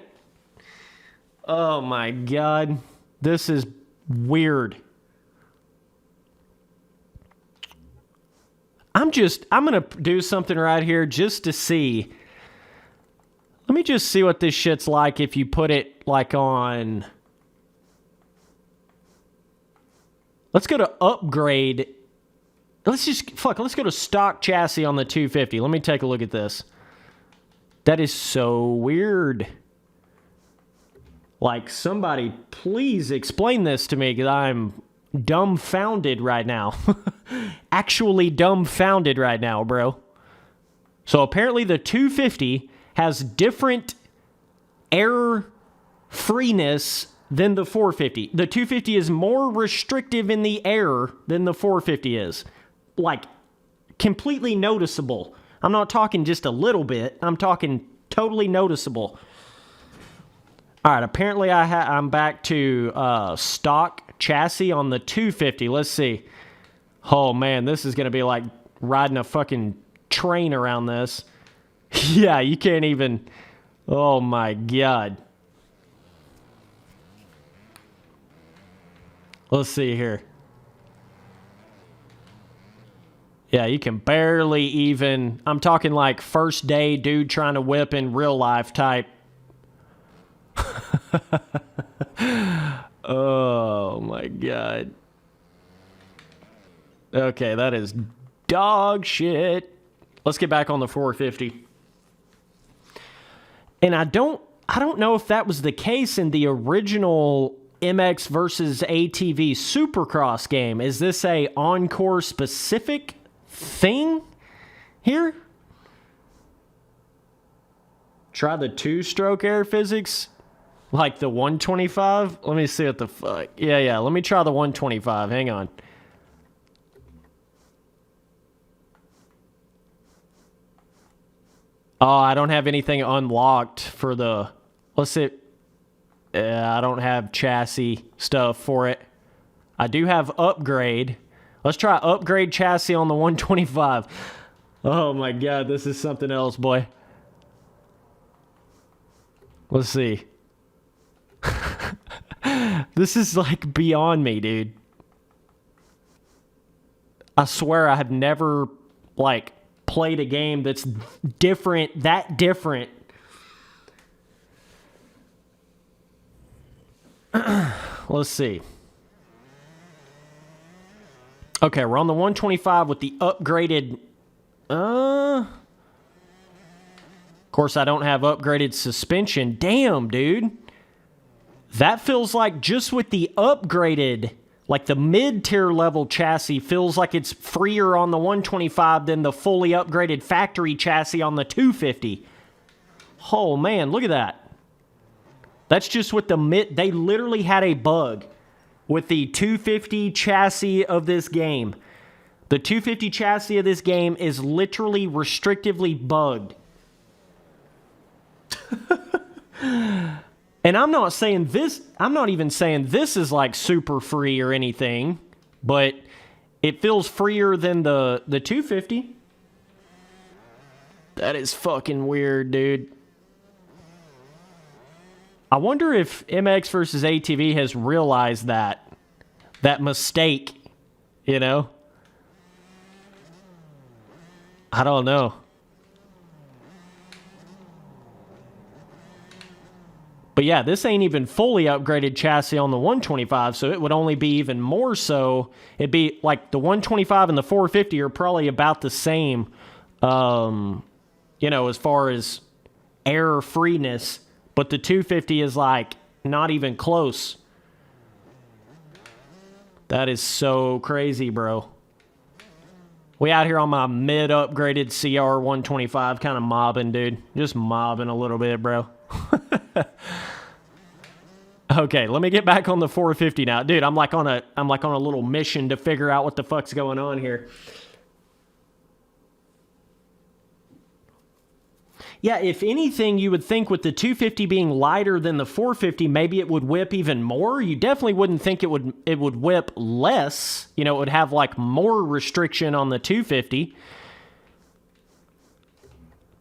Oh my God. This is weird. I'm going to do something right here just to see. Let me just see what this shit's like if you put it like on. Let's go to upgrade. Let's go to stock chassis on the 250. Let me take a look at this. That is so weird. Like, somebody please explain this to me because I'm dumbfounded right now. Actually dumbfounded right now, bro. So apparently the 250 has different air freeness than the 450. The 250 is more restrictive in the air than the 450 is. Like, completely noticeable. I'm not talking just a little bit. I'm talking totally noticeable. All right, apparently I'm back to stock chassis on the 250. Let's see. Oh, man, this is going to be like riding a fucking train around this. Yeah, you can't even... Oh my god. Let's see here. Yeah, you can barely even... I'm talking like first day dude trying to whip in real life type. Oh my god. Okay, that is dog shit. Let's get back on the 450. And I don't know if that was the case in the original MX versus ATV Supercross game. Is this a Encore specific thing here? Try the two-stroke air physics? Like the 125? Let me see what the fuck. Yeah, let me try the 125. Hang on. Oh, I don't have anything unlocked for the... Let's see. I don't have chassis stuff for it. I do have upgrade. Let's try upgrade chassis on the 125. Oh my god, this is something else, boy. Let's see. This is like beyond me, dude. I swear I have never like played a game that's different, that different. Let's see. Okay, we're on the 125 with the upgraded... Of course, I don't have upgraded suspension. Damn, dude. That feels like just with the upgraded, like the mid-tier level chassis, feels like it's freer on the 125 than the fully upgraded factory chassis on the 250. Oh, man, look at that. That's just with the mid... They literally had a bug with the 250 chassis of this game. The 250 chassis of this game is literally restrictively bugged. And I'm not saying this... I'm not even saying this is like super free or anything, but it feels freer than the 250. That is fucking weird, dude. I wonder if MX versus ATV has realized that mistake, you know? I don't know. But yeah, this ain't even fully upgraded chassis on the 125, so it would only be even more so. It'd be like the 125 and the 450 are probably about the same, you know, as far as air freeness. But the 250 is like not even close. That is so crazy, bro. We out here on my mid-upgraded CR 125, kind of mobbing, dude. Just mobbing a little bit, bro. Okay, let me get back on the 450 now. Dude, I'm like on a little mission to figure out what the fuck's going on here. Yeah, if anything, you would think with the 250 being lighter than the 450, maybe it would whip even more. You definitely wouldn't think it would whip less. You know, it would have like more restriction on the 250.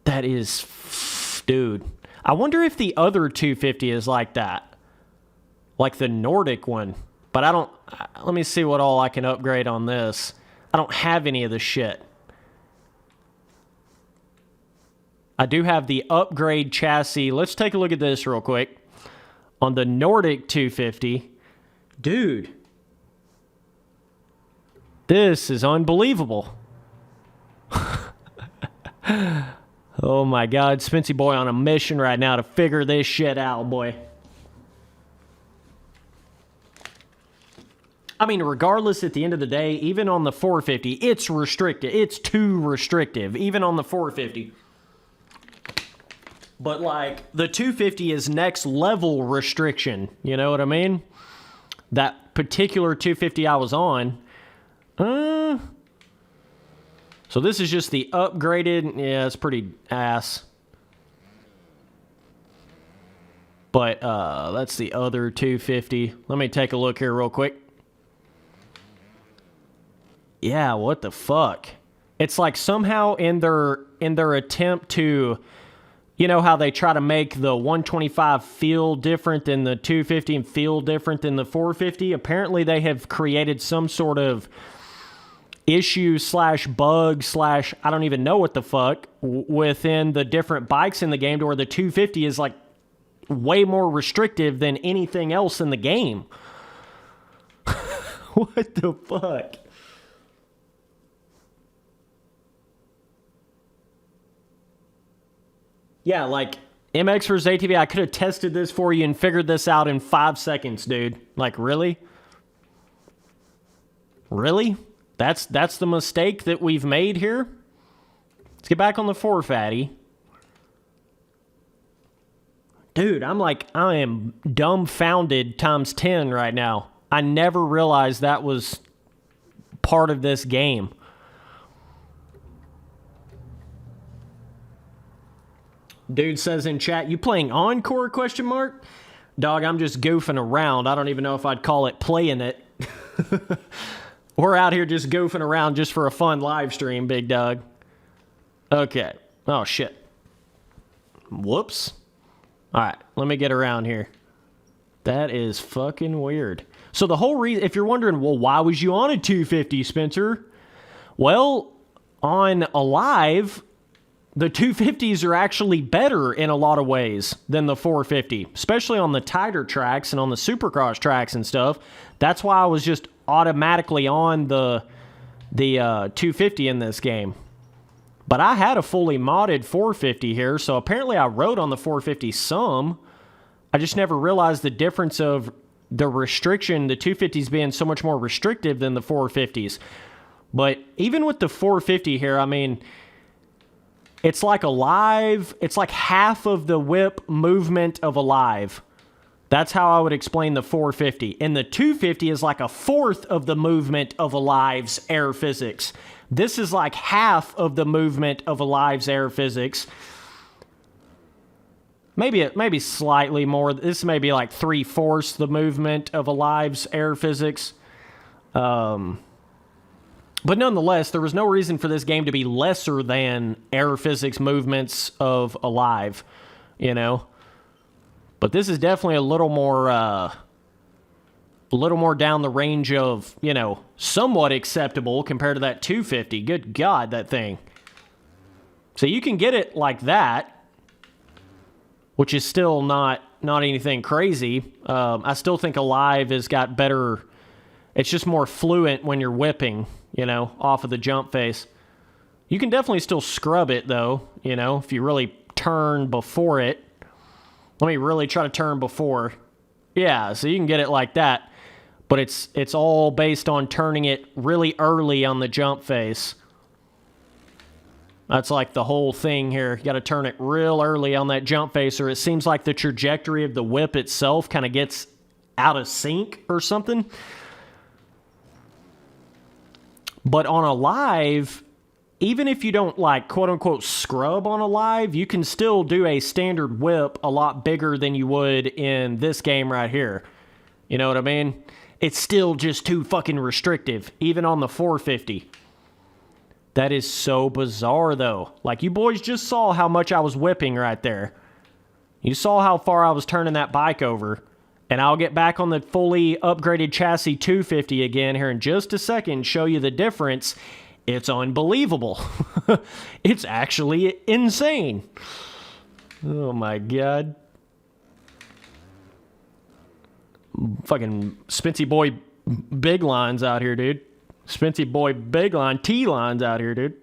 That is, dude. I wonder if the other 250 is like that. Like the Nordic one. But I don't, let me see what all I can upgrade on this. I don't have any of the shit. I do have the upgrade chassis. Let's take a look at this real quick. On the Nordic 250. Dude. This is unbelievable. Oh my God. Spency boy on a mission right now to figure this shit out, boy. I mean, regardless, at the end of the day, even on the 450, it's restricted. It's too restrictive, even on the 450. But, like, the 250 is next level restriction. You know what I mean? That particular 250 I was on. So this is just the upgraded. Yeah, it's pretty ass. But that's the other 250. Let me take a look here real quick. Yeah, what the fuck? It's like somehow in their attempt to, you know how they try to make the 125 feel different than the 250 and feel different than the 450? Apparently they have created some sort of issue slash bug slash I don't even know what the fuck within the different bikes in the game to where the 250 is like way more restrictive than anything else in the game. What the fuck? Yeah, like MX vs. ATV, I could have tested this for you and figured this out in 5 seconds, dude. Like, really? Really? That's the mistake that we've made here? Let's get back on the 4 fatty. Dude, I am dumbfounded times 10 right now. I never realized that was part of this game. Dude says in chat, you playing Encore, question mark? Dog, I'm just goofing around. I don't even know if I'd call it playing it. We're out here just goofing around just for a fun live stream, big dog. Okay. Oh, shit. Whoops. All right, let me get around here. That is fucking weird. So the whole reason, if you're wondering, well, why was you on a 250, Spencer? Well, on Alive, the 250s are actually better in a lot of ways than the 450, especially on the tighter tracks and on the Supercross tracks and stuff. That's why I was just automatically on the 250 in this game. But I had a fully modded 450 here, so apparently I rode on the 450 some. I just never realized the difference of the restriction, the 250s being so much more restrictive than the 450s. But even with the 450 here, I mean, it's like Alive. It's like half of the whip movement of Alive. That's how I would explain the 450. And the 250 is like a fourth of the movement of Alive's air physics. This is like half of the movement of Alive's air physics. Maybe slightly more. This may be like 3/4 the movement of Alive's air physics. But nonetheless, there was no reason for this game to be lesser than air physics movements of Alive, you know. But this is definitely a little more down the range of, you know, somewhat acceptable compared to that 250. Good God, that thing. So you can get it like that, which is still not anything crazy. I still think Alive has got better. It's just more fluent when you're whipping, you know, off of the jump face. You can definitely still scrub it, though, you know, if you really turn before it. Let me really try to turn before. Yeah, so you can get it like that. But it's all based on turning it really early on the jump face. That's like the whole thing here. You got to turn it real early on that jump face, or it seems like the trajectory of the whip itself kind of gets out of sync or something. But on Alive, even if you don't, like, quote-unquote scrub on Alive, you can still do a standard whip a lot bigger than you would in this game right here. You know what I mean? It's still just too fucking restrictive, even on the 450. That is so bizarre, though. Like, you boys just saw how much I was whipping right there. You saw how far I was turning that bike over. And I'll get back on the fully upgraded chassis 250 again here in just a second and show you the difference. It's unbelievable. It's actually insane. Oh, my God. Fucking Spency boy big lines out here, dude. Spency boy big line, T-lines out here, dude.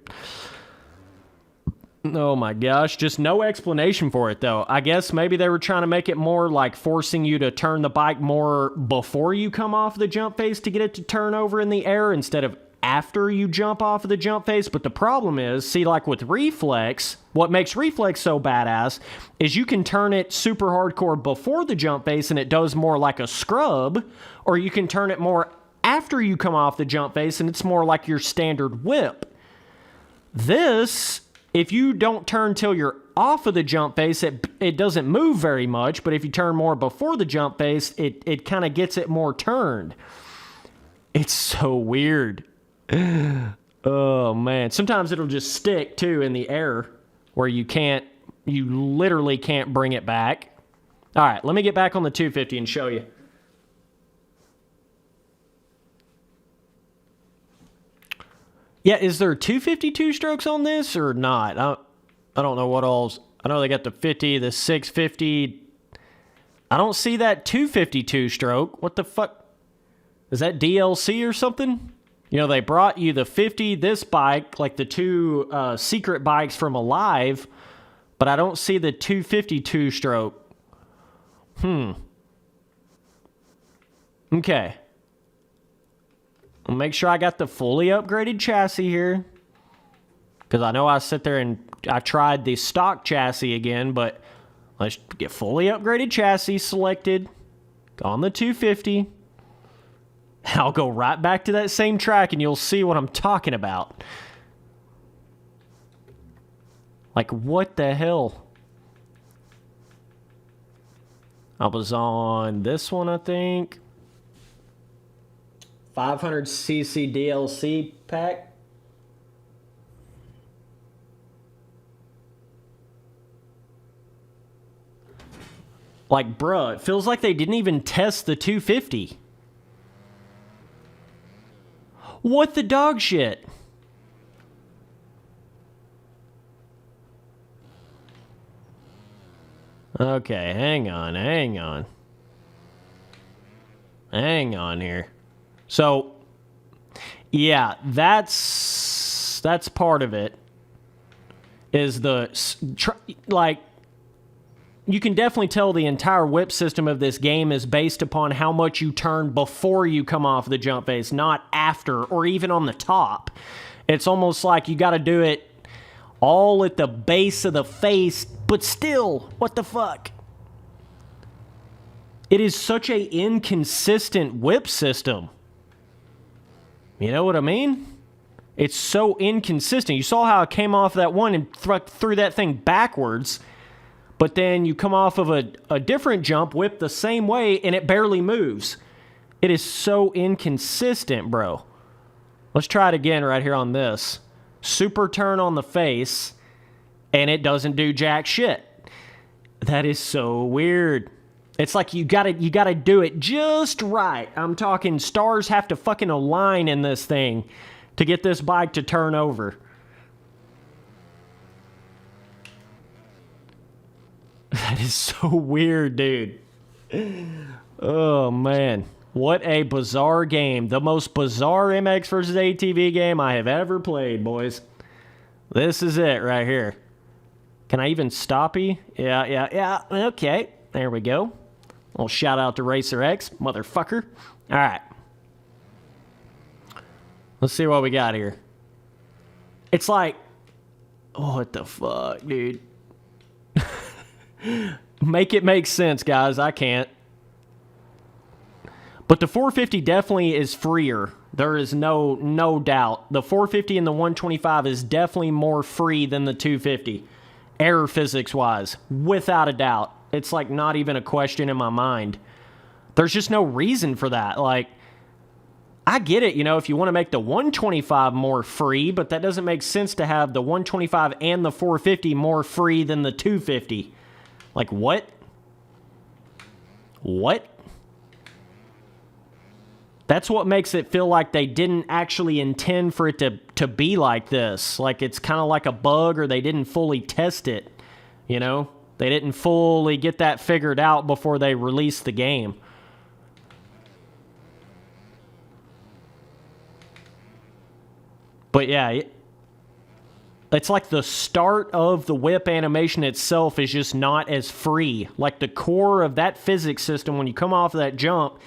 Oh my gosh, just no explanation for it though. I guess maybe they were trying to make it more like forcing you to turn the bike more before you come off the jump face to get it to turn over in the air instead of after you jump off of the jump face. But the problem is, see, like with Reflex, what makes Reflex so badass is you can turn it super hardcore before the jump face and it does more like a scrub, or you can turn it more after you come off the jump face and it's more like your standard whip. This, if you don't turn till you're off of the jump face, it doesn't move very much, but if you turn more before the jump face, it kind of gets it more turned. It's so weird. Oh, man. Sometimes it'll just stick, too, in the air where you literally can't bring it back. All right, let me get back on the 250 and show you. Yeah, is there 252 strokes on this or not? I don't know what all's... I know they got the 50, the 650. I don't see that 252 stroke. What the fuck? Is that DLC or something? You know, they brought you the 50, this bike, like the two secret bikes from Alive, but I don't see the 252 stroke. Okay. I'll make sure I got the fully upgraded chassis here. Because I know I sit there and I tried the stock chassis again, but let's get fully upgraded chassis selected on the 250. I'll go right back to that same track and you'll see what I'm talking about. Like, what the hell? I was on this one, I think. 500cc DLC pack. Like, bruh, it feels like they didn't even test the 250. What the dog shit? Okay, hang on. Hang on here. So, yeah, that's part of it. Is like, you can definitely tell the entire whip system of this game is based upon how much you turn before you come off the jump face, not after or even on the top. It's almost like you got to do it all at the base of the face, but still, what the fuck? It is such a inconsistent whip system. You know what I mean? It's so inconsistent. You saw how I came off that one and threw that thing backwards. But then you come off of a different jump, whip the same way, and it barely moves. It is so inconsistent, bro. Let's try it again right here on this. Super turn on the face, and it doesn't do jack shit. That is so weird. It's like you gotta do it just right. I'm talking stars have to fucking align in this thing to get this bike to turn over. That is so weird, dude. Oh, man. What a bizarre game. The most bizarre MX versus ATV game I have ever played, boys. This is it right here. Can I even stoppy? Yeah. Okay. There we go. A little shout out to Racer X, motherfucker. All right. Let's see what we got here. It's like... Oh, what the fuck, dude? Make it make sense, guys. I can't. But the 450 definitely is freer. There is no doubt. The 450 and the 125 is definitely more free than the 250. Air physics-wise. Without a doubt. It's like not even a question in my mind. There's just no reason for that. Like, I get it, you know, if you want to make the 125 more free, but that doesn't make sense to have the 125 and the 450 more free than the 250. Like, what? What? That's what makes it feel like they didn't actually intend for it to be like this. Like, it's kind of like a bug, or they didn't fully test it, you know? They didn't fully get that figured out before they released the game. But yeah, it's like the start of the whip animation itself is just not as free. Like the core of that physics system, when you come off of that jump,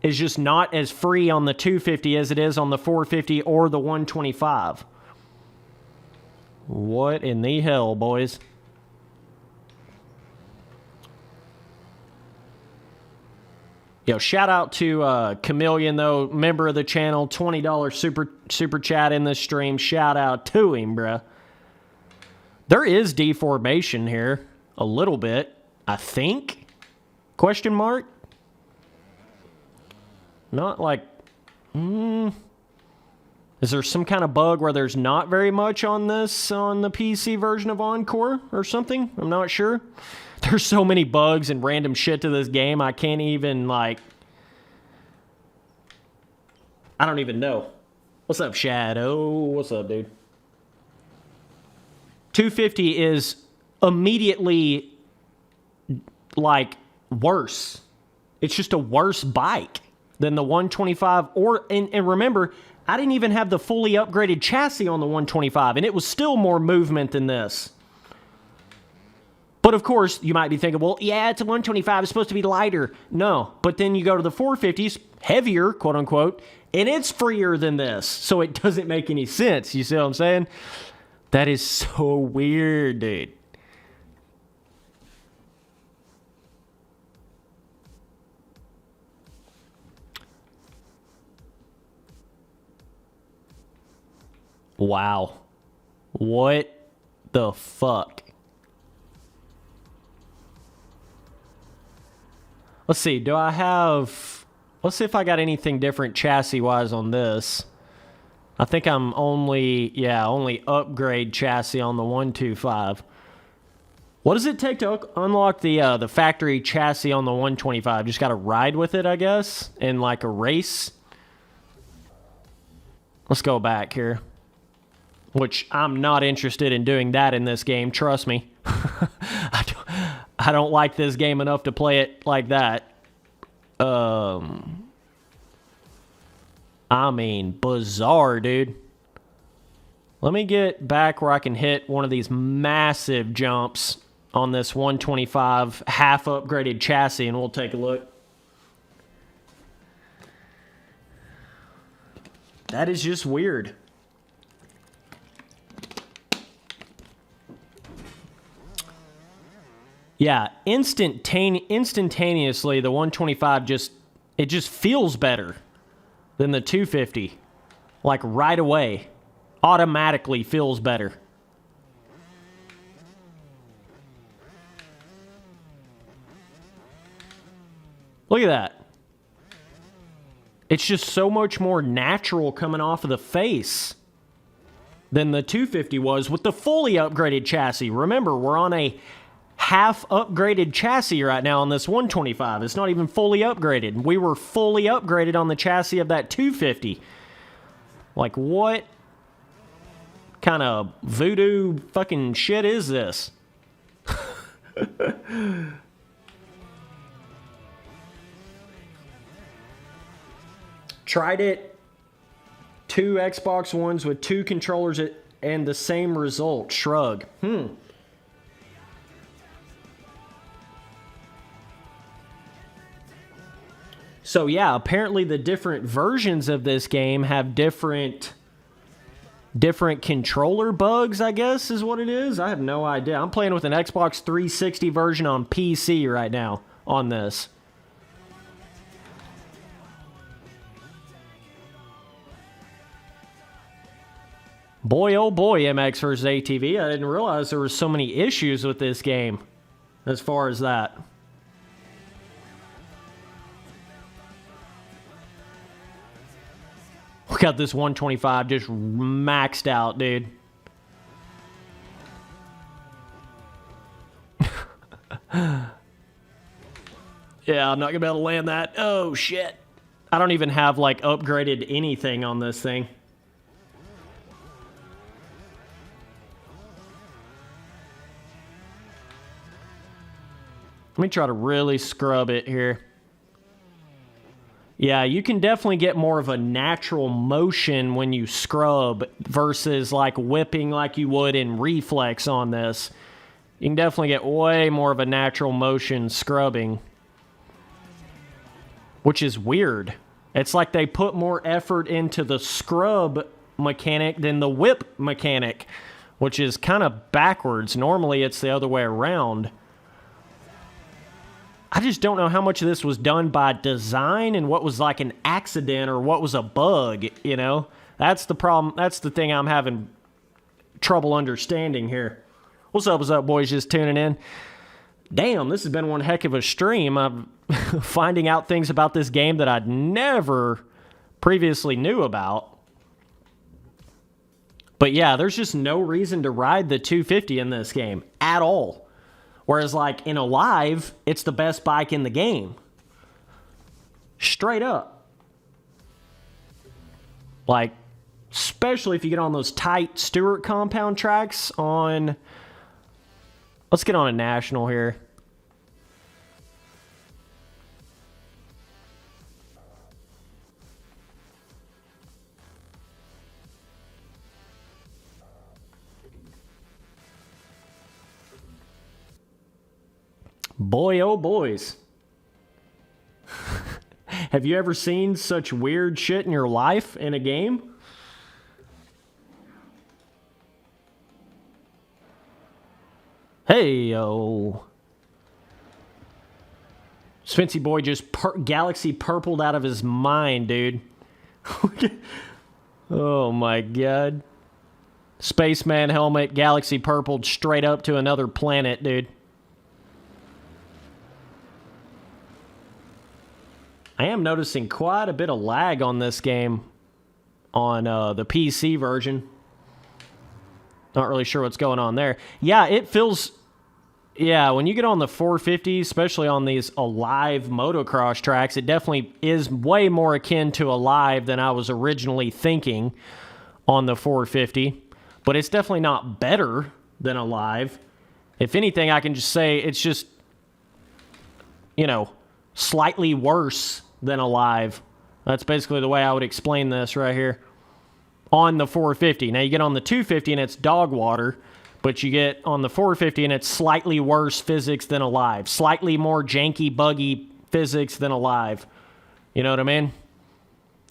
is just not as free on the 250 as it is on the 450 or the 125. What in the hell, boys? Yo, shout out to Chameleon, though, member of the channel, $20 super chat in this stream. Shout out to him, bruh. There is deformation here, a little bit, I think? Question mark? Not like... Is Is there some kind of bug where there's not very much on this, on the PC version of Encore or something? I'm not sure. There's so many bugs and random shit to this game, I can't even, like... I don't even know. What's up, Shadow? What's up, dude? 250 is immediately, like, worse. It's just a worse bike than the 125. And remember, I didn't even have the fully upgraded chassis on the 125, and it was still more movement than this. But of course, you might be thinking, well, yeah, it's a 125, it's supposed to be lighter. No, but then you go to the 450s, heavier, quote unquote, and it's freer than this. So it doesn't make any sense. You see what I'm saying? That is so weird, dude. Wow. What the fuck? Let's see, do I have... Let's see if I got anything different chassis-wise on this. I think I'm only upgrade chassis on the 125. What does it take to unlock the factory chassis on the 125? Just got to ride with it, I guess, in like a race. Let's go back here. Which I'm not interested in doing that in this game, trust me. I don't like this game enough to play it like that. I mean, bizarre, dude. Let me get back where I can hit one of these massive jumps on this 125 half upgraded chassis, and we'll take a look. That is just weird. Yeah, instantaneously, the 125 just feels better than the 250. Like right away. Automatically feels better. Look at that. It's just so much more natural coming off of the face than the 250 was with the fully upgraded chassis. Remember, we're on a half upgraded chassis right now on this 125. It's not even fully upgraded. We were fully upgraded on the chassis of that 250. Like, what kind of voodoo fucking shit is this? Tried it. 2 Xbox Ones with 2 controllers and the same result. Shrug. So yeah, apparently the different versions of this game have different controller bugs, I guess is what it is. I have no idea. I'm playing with an Xbox 360 version on PC right now on this. Boy, oh boy, MX vs. ATV. I didn't realize there were so many issues with this game as far as that. We got this 125 just maxed out, dude. Yeah, I'm not gonna be able to land that. Oh, shit. I don't even have, like, upgraded anything on this thing. Let me try to really scrub it here. Yeah, you can definitely get more of a natural motion when you scrub versus like whipping like you would in reflex on this. You can definitely get way more of a natural motion scrubbing, which is weird. It's like they put more effort into the scrub mechanic than the whip mechanic, which is kind of backwards. Normally it's the other way around. I just don't know how much of this was done by design and what was like an accident or what was a bug, you know? That's the problem. That's the thing I'm having trouble understanding here. What's up, boys? Just tuning in. Damn, this has been one heck of a stream. I'm finding out things about this game that I'd never previously knew about. But yeah, there's just no reason to ride the 250 in this game at all. Whereas like in Alive, it's the best bike in the game. Straight up. Like, especially if you get on those tight Stewart compound tracks on... Let's get on a national here. Boy, oh boys. Have you ever seen such weird shit in your life in a game? Hey, yo. Spency boy just galaxy purpled out of his mind, dude. Oh my god. Spaceman helmet, galaxy purpled straight up to another planet, dude. I am noticing quite a bit of lag on this game on the PC version. Not really sure what's going on there. Yeah, it feels... Yeah, when you get on the 450, especially on these Alive motocross tracks, it definitely is way more akin to Alive than I was originally thinking on the 450. But it's definitely not better than Alive. If anything, I can just say it's just, you know, slightly worse than Alive. That's basically the way I would explain this right here. On the 450. Now you get on the 250 and it's dog water, but you get on the 450 and it's slightly worse physics than Alive. Slightly more janky, buggy physics than Alive. You know what I mean?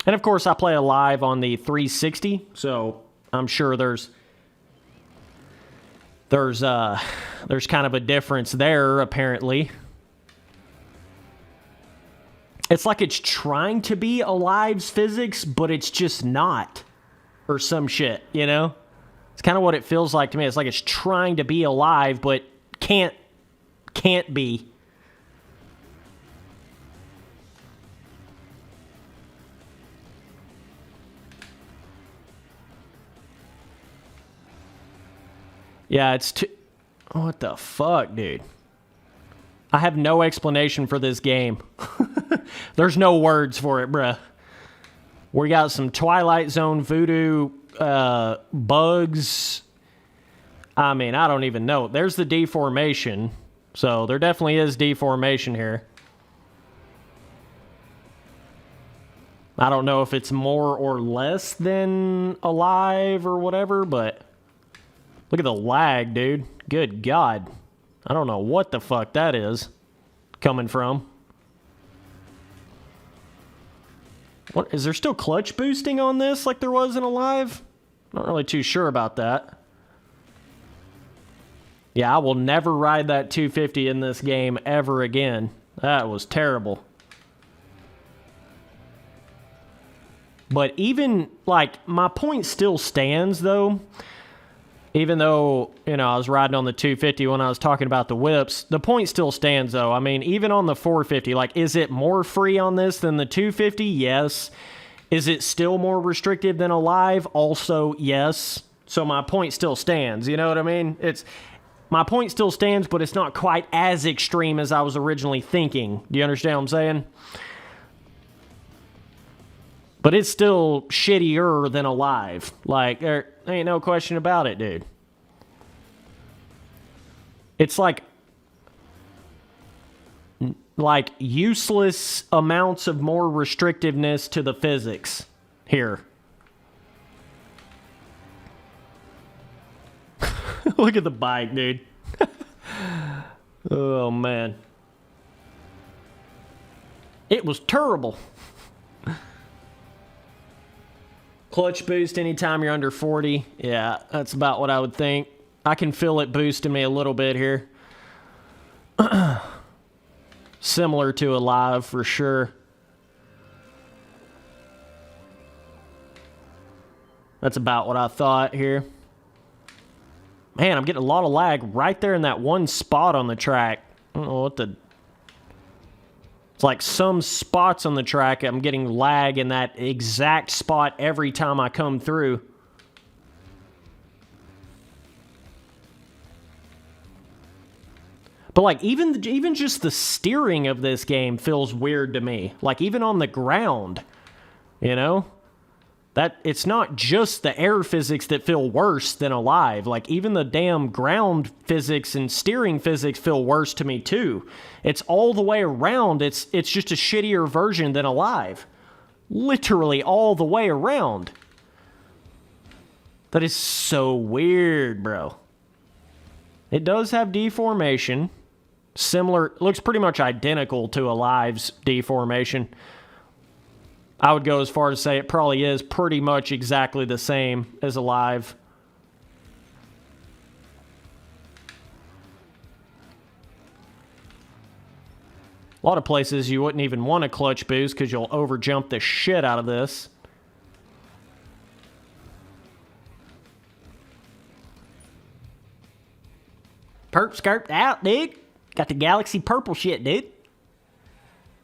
And of course I play Alive on the 360, so I'm sure there's kind of a difference there, apparently. It's like it's trying to be Alive's physics, but it's just not. Or some shit, you know? It's kind of what it feels like to me. It's like it's trying to be Alive, but can't be. Yeah, it's too... What the fuck, dude? I have no explanation for this game. There's no words for it, bruh. We got some Twilight Zone voodoo bugs. I mean, I don't even know. There's the deformation. So there definitely is deformation here. I don't know if it's more or less than Alive or whatever, but look at the lag, dude. Good God. I don't know what the fuck that is coming from. What, is there still clutch boosting on this like there was in Alive? Not really too sure about that. Yeah, I will never ride that 250 in this game ever again. That was terrible. But even, like, my point still stands, though. Even though, you know, I was riding on the 250 when I was talking about the whips, the point still stands, though. I mean, even on the 450, like, is it more free on this than the 250? Yes. Is it still more restrictive than Alive? Also, yes. So my point still stands, you know what I mean? My point still stands, but it's not quite as extreme as I was originally thinking. Do you understand what I'm saying? But it's still shittier than Alive. Like, there ain't no question about it, dude. It's like useless amounts of more restrictiveness to the physics here. Look at the bike, dude. Oh, man. It was terrible. Clutch boost anytime you're under 40. Yeah, that's about what I would think. I can feel it boosting me a little bit here. Similar to Alive for sure. That's about what I thought here. Man, I'm getting a lot of lag right there in that one spot on the track. I don't know what the... It's like some spots on the track, I'm getting lag in that exact spot every time I come through. But like even just the steering of this game feels weird to me. Like even on the ground, you know? That it's not just the air physics that feel worse than Alive. Like even the damn ground physics and steering physics feel worse to me too. It's all the way around. It's just a shittier version than Alive. Literally all the way around. That is so weird, bro. It does have deformation. Similar, looks pretty much identical to Alive's deformation. I would go as far as to say it probably is pretty much exactly the same as Alive. A lot of places you wouldn't even want a clutch boost because you'll overjump the shit out of this. Perp skirt out, dude. Got the galaxy purple shit, dude.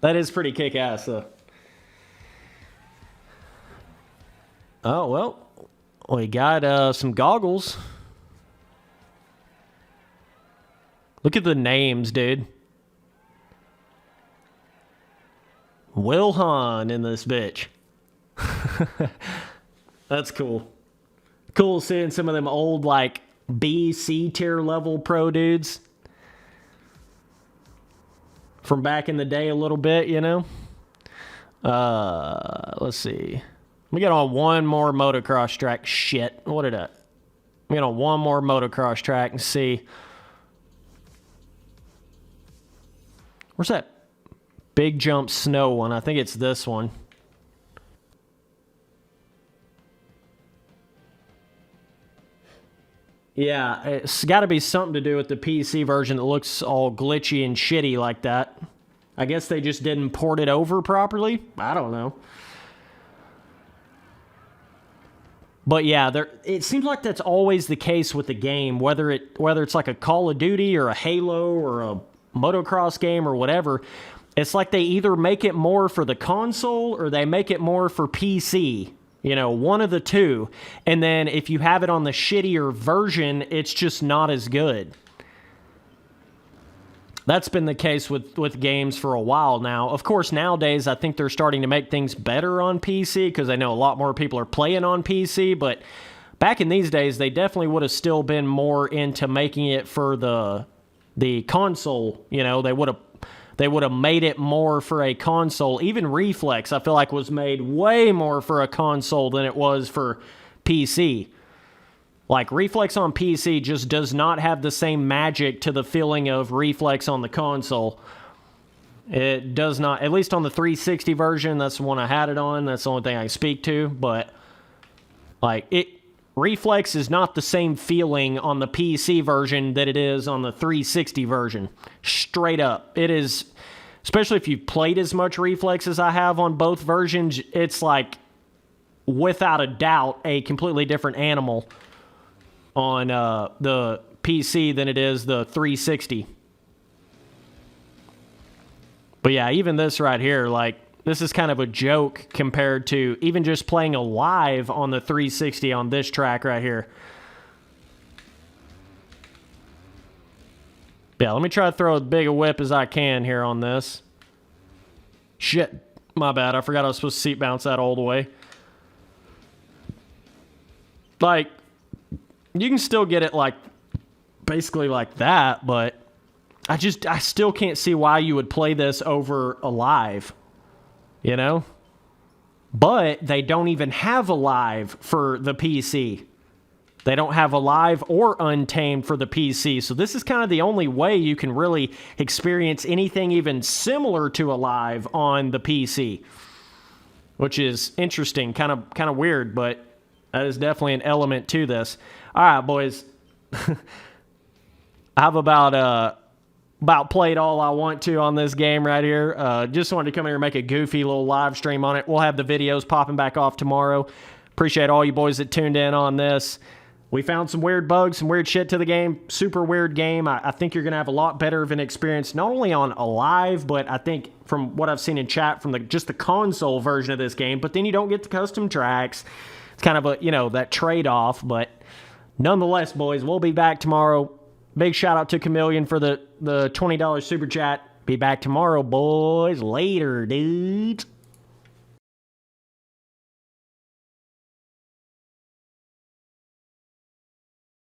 That is pretty kick-ass, though. Oh, well, we got some goggles. Look at the names, dude. Will Hahn in this bitch. That's cool. Cool seeing some of them old, like, B, C tier level pro dudes. From back in the day a little bit, you know? Let's see. Let me get on one more motocross track. Shit. What did I... Let me get on one more motocross track and see. Where's that big jump snow one? I think it's this one. Yeah, it's got to be something to do with the PC version that looks all glitchy and shitty like that. I guess they just didn't port it over properly. I don't know. But yeah, it seems like that's always the case with the game, whether it's like a Call of Duty or a Halo or a motocross game or whatever. It's like they either make it more for the console or they make it more for PC. You know, one of the two. And then if you have it on the shittier version, it's just not as good. That's been the case with games for a while now. Of course, nowadays, I think they're starting to make things better on PC because I know a lot more people are playing on PC. But back in these days, they definitely would have still been more into making it for the console. You know, they would have made it more for a console. Even Reflex, I feel like, was made way more for a console than it was for PC. Like, Reflex on PC just does not have the same magic to the feeling of Reflex on the console. It does not, at least on the 360 version, that's the one I had it on, that's the only thing I can speak to, but, like, Reflex is not the same feeling on the PC version that it is on the 360 version. Straight up. It is, especially if you've played as much Reflex as I have on both versions, it's like, without a doubt, a completely different animal on the PC than it is the 360. But yeah, even this right here, like, this is kind of a joke compared to even just playing Alive on the 360 on this track right here. Yeah, let me try to throw as big a whip as I can here on this. Shit, my bad. I forgot I was supposed to seat bounce that all the way. Like, you can still get it like, basically like that, but I still can't see why you would play this over Alive, you know? But they don't even have Alive for the PC. They don't have Alive or Untamed for the PC, so this is kind of the only way you can really experience anything even similar to Alive on the PC, which is interesting, kind of weird, but that is definitely an element to this. All right, boys. I've about played all I want to on this game right here. Just wanted to come here and make a goofy little live stream on it. We'll have the videos popping back off tomorrow. Appreciate all you boys that tuned in on this. We found some weird bugs, some weird shit to the game. Super weird game. I think you're going to have a lot better of an experience, not only on Alive, but I think from what I've seen in chat from just the console version of this game. But then you don't get the custom tracks. It's kind of a, that trade-off, but nonetheless, boys, we'll be back tomorrow. Big shout out to Chameleon for the $20 super chat. Be back tomorrow, boys. Later, dudes.